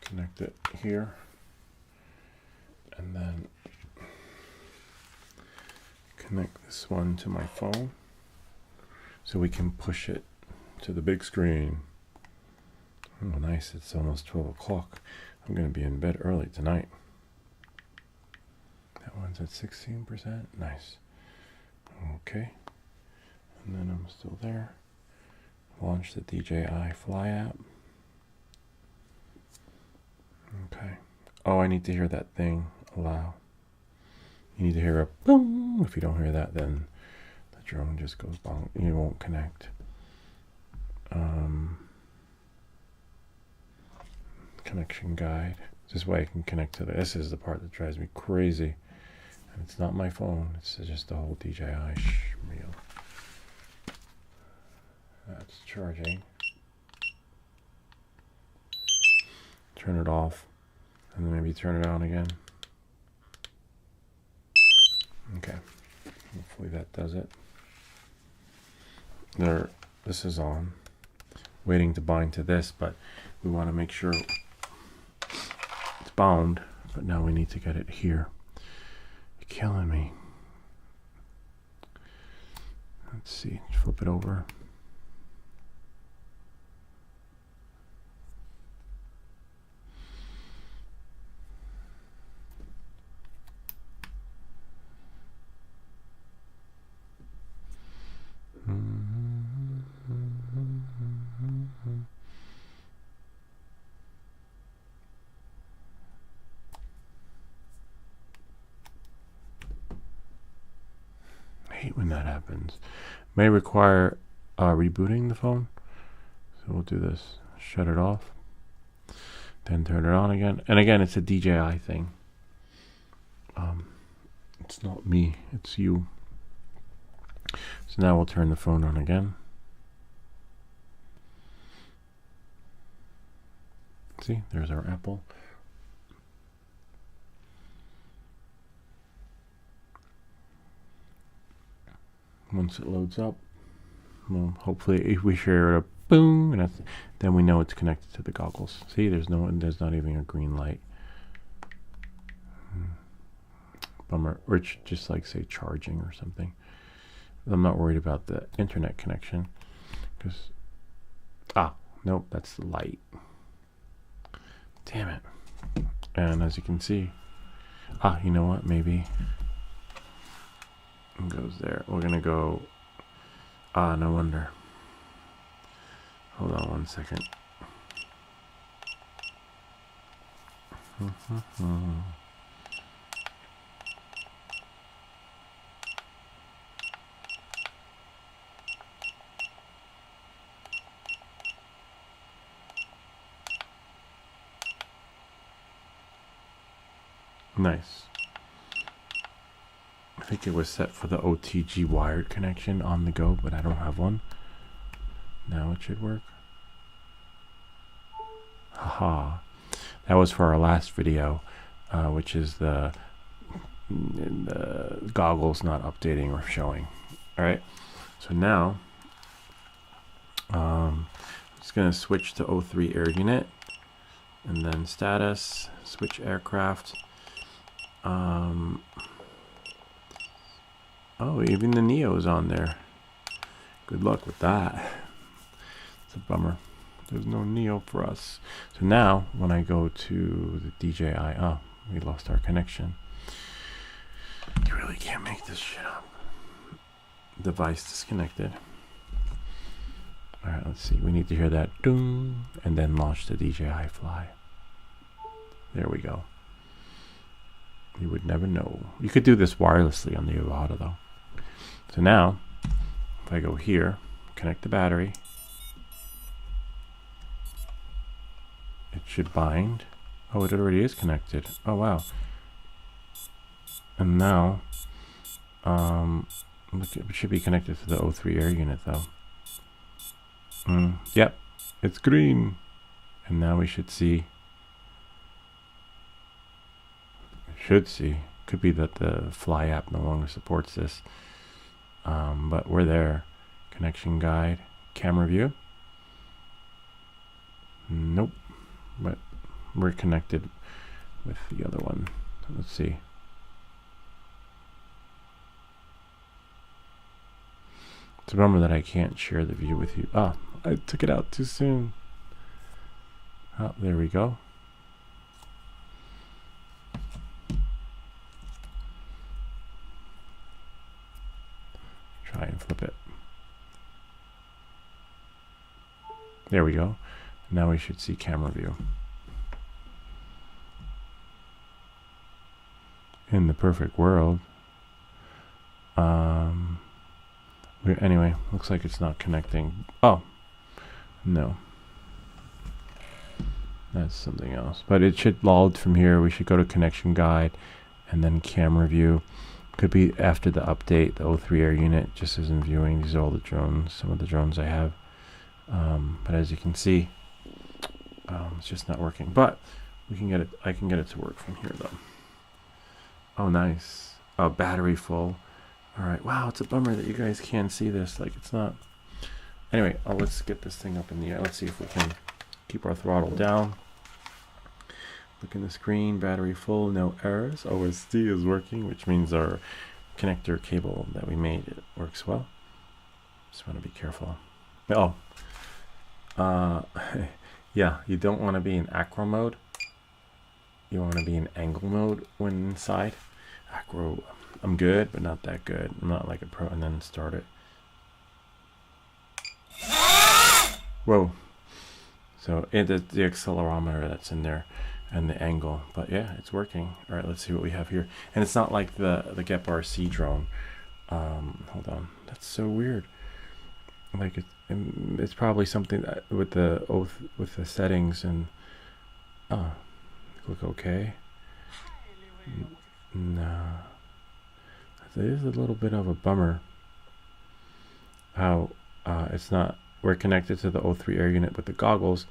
Connect it here. And then connect this one to my phone so we can push it to the big screen. Oh, nice. It's almost 12 o'clock. I'm going to be in bed early tonight. That one's at 16%. Nice. Okay. And then I'm still there. Launch the DJI Fly app. Okay. Oh, I need to hear that thing. Allow. You need to hear a boom. If you don't hear that, then the drone just goes bonk. You won't connect. connection guide. This way I can connect to this is the part that drives me crazy. And it's not my phone, it's just the whole DJI spiel. That's charging. Turn it off, and then maybe turn it on again. Okay, hopefully that does it. There, this is on. Waiting to bind to this, but we want to make sure it's bound. But now we need to get it here. You're killing me. Let's see, flip it over. I hate when that happens. May require rebooting the phone. So we'll do this. Shut it off. Then turn it on again. And again, it's a DJI thing. It's not me, it's you. So now we'll turn the phone on again. See, there's our Apple. Once it loads up, well, hopefully if we share it up, boom, and then we know it's connected to the goggles. See, there's not even a green light. Bummer. Or it's just like say charging or something. I'm not worried about the internet connection because nope, that's the light. Damn it. And as you can see, you know what, maybe it goes there. We're gonna go, no wonder. Hold on one second. Nice. I think it was set for the OTG wired connection on the go, but I don't have one. Now it should work. Haha. That was for our last video, which is the goggles not updating or showing. All right. So now, I'm just gonna switch to O3 air unit, and then status, switch aircraft. Oh, even the Neo is on there. Good luck with that. It's a bummer. There's no Neo for us. So now, when I go to the DJI, we lost our connection. You really can't make this shit up. Device disconnected. All right, let's see. We need to hear that doom, and then launch the DJI Fly. There we go. You would never know. You could do this wirelessly on the Avata though. So now, if I go here, connect the battery, it should bind. Oh, it already is connected. Oh wow. And now, look, it should be connected to the O3 air unit though. Yep, it's green. And now we should see. Could be that the Fly app no longer supports this, but we're there. Connection guide, camera view. Nope, but we're connected with the other one. Let's see. It's a bummer that I can't share the view with you. I took it out too soon. There we go. Try and flip it. There we go. Now we should see camera view. In the perfect world. Anyway, looks like it's not connecting. Oh, no. That's something else. But it should load from here. We should go to connection guide and then camera view. Could be after the update, the O3 air unit just isn't viewing. These are all the drones, some of the drones I have. But as you can see, it's just not working. But we can get it. I can get it to work from here though. Oh, nice. Oh, battery full. All right. Wow, it's a bummer that you guys can't see this. Like it's not. Anyway, let's get this thing up in the air. Let's see if we can keep our throttle down. Look in the screen, battery full, no errors. OSD is working, which means our connector cable that we made, it works well. Just want to be careful. Oh, yeah, you don't want to be in acro mode. You want to be in angle mode when inside. Acro, I'm good, but not that good. I'm not like a pro. And then start it. Whoa. So it's the accelerometer that's in there and the angle, but yeah, it's working. All right, let's see what we have here. And it's not like the Gep RC drone. Hold on, that's so weird. Like it's probably something that with the settings and click OK. No, it is a little bit of a bummer how it's not. We're connected to the O3 air unit with the goggles.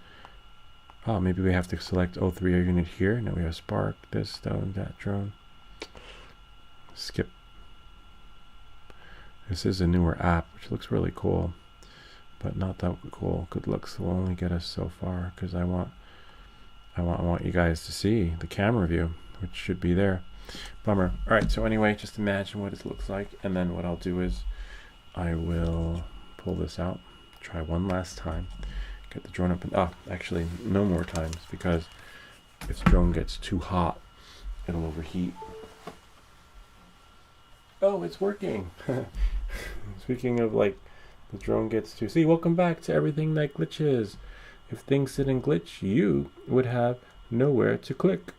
Oh, maybe we have to select O3 air unit here. Now we have Spark, this, that drone. Skip. This is a newer app, which looks really cool, but not that cool. Good looks will only get us so far because I want you guys to see the camera view, which should be there. Bummer. All right. So anyway, just imagine what it looks like, and then what I'll do is I will pull this out. Try one last time, get the drone up and actually no more times, because if the drone gets too hot it'll overheat. Oh, it's working. Speaking of like the drone gets too, see, welcome back to Everything That Glitches. If things didn't glitch, you would have nowhere to click.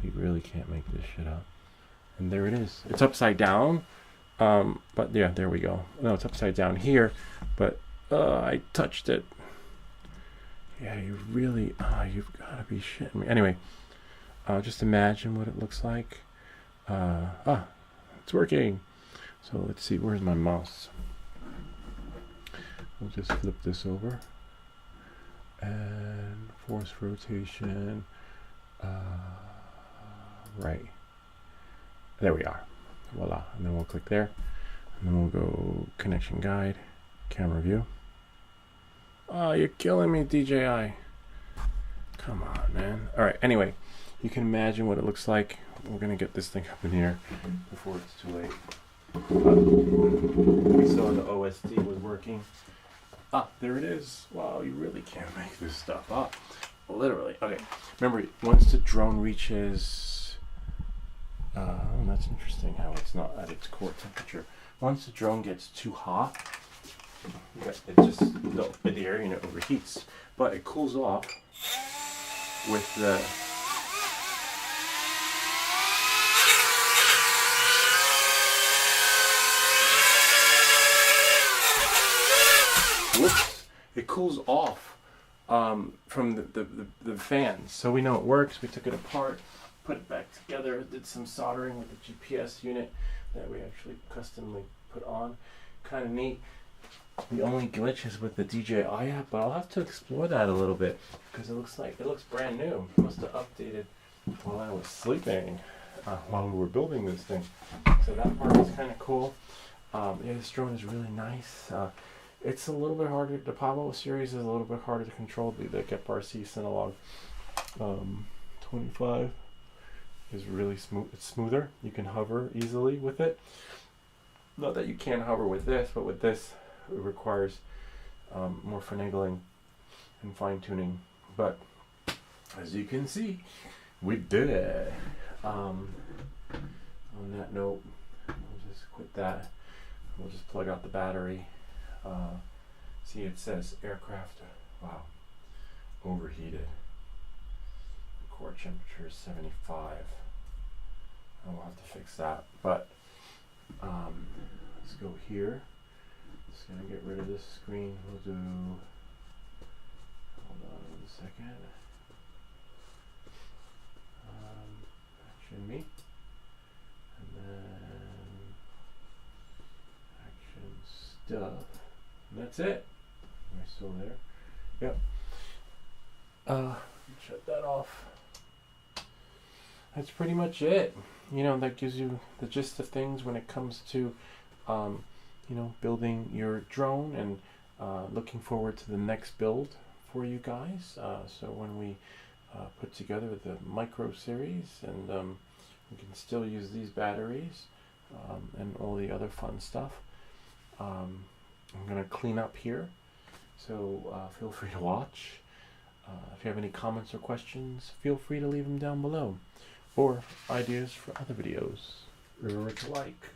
You really can't make this shit up. And there it is. It's upside down, but yeah, there we go. No, it's upside down here, but I touched it. Yeah, you really, you've got to be shitting me. Anyway, just imagine what it looks like. It's working. So let's see, where's my mouse? We'll just flip this over. And force rotation. Right. There we are. Voila. And then we'll click there. And then we'll go connection guide, camera view. Oh, you're killing me, DJI. Come on, man. All right, anyway, you can imagine what it looks like. We're going to get this thing up in here before it's too late. We saw the OSD was working. There it is. Wow, you really can't make this stuff up. Literally. Okay, remember, once the drone reaches... that's interesting how it's not at its core temperature. Once the drone gets too hot, it just, the air unit overheats, but it cools off with the it cools off from the fans, so we know it works. We took it apart, put it back together, did some soldering with the GPS unit that we actually customly put on. Kind of neat. The only glitch is with the DJI app, but I'll have to explore that a little bit because it looks brand new. Must have updated while I was sleeping, while we were building this thing. So that part was kind of cool. Yeah, this drone is really nice. It's a little bit harder. The Pavo series is a little bit harder to control. The Gep RC Synolog 25 is really smooth. It's smoother. You can hover easily with it. Not that you can't hover with this, but with this, it requires more finagling and fine-tuning. But as you can see, we did it. On that note, we'll just quit that. We'll just plug out the battery. See, it says aircraft. Wow, overheated. The core temperature is 75. And we'll have to fix that. But let's go here. Just gonna get rid of this screen. We'll do. Hold on 1 second. behind me. And then action stuff. And that's it. Am I still there? Yep. Shut that off. That's pretty much it. You know, that gives you the gist of things when it comes to, you know, building your drone, and looking forward to the next build for you guys. So when we put together the micro series, and we can still use these batteries and all the other fun stuff. I'm going to clean up here, so feel free to watch. If you have any comments or questions, feel free to leave them down below, or ideas for other videos. Remember to like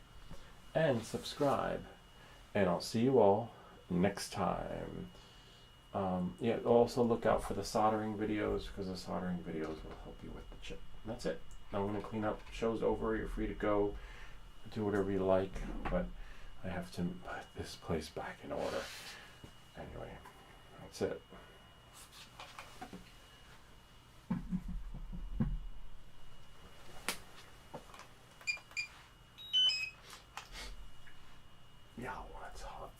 and subscribe, and I'll see you all next time. Yeah, also look out for the soldering videos, because the soldering videos will help you with the chip. And that's it. I'm going to clean up. Show's over. You're free to go. Do whatever you like, but I have to put this place back in order. Anyway, that's it. Yeah, well, that's hot.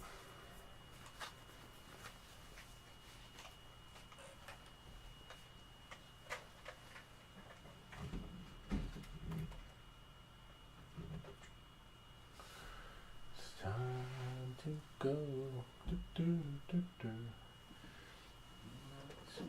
It's time to go. Do, do, do, do. Let's see.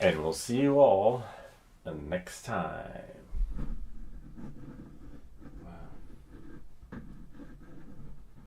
And we'll see you all next time.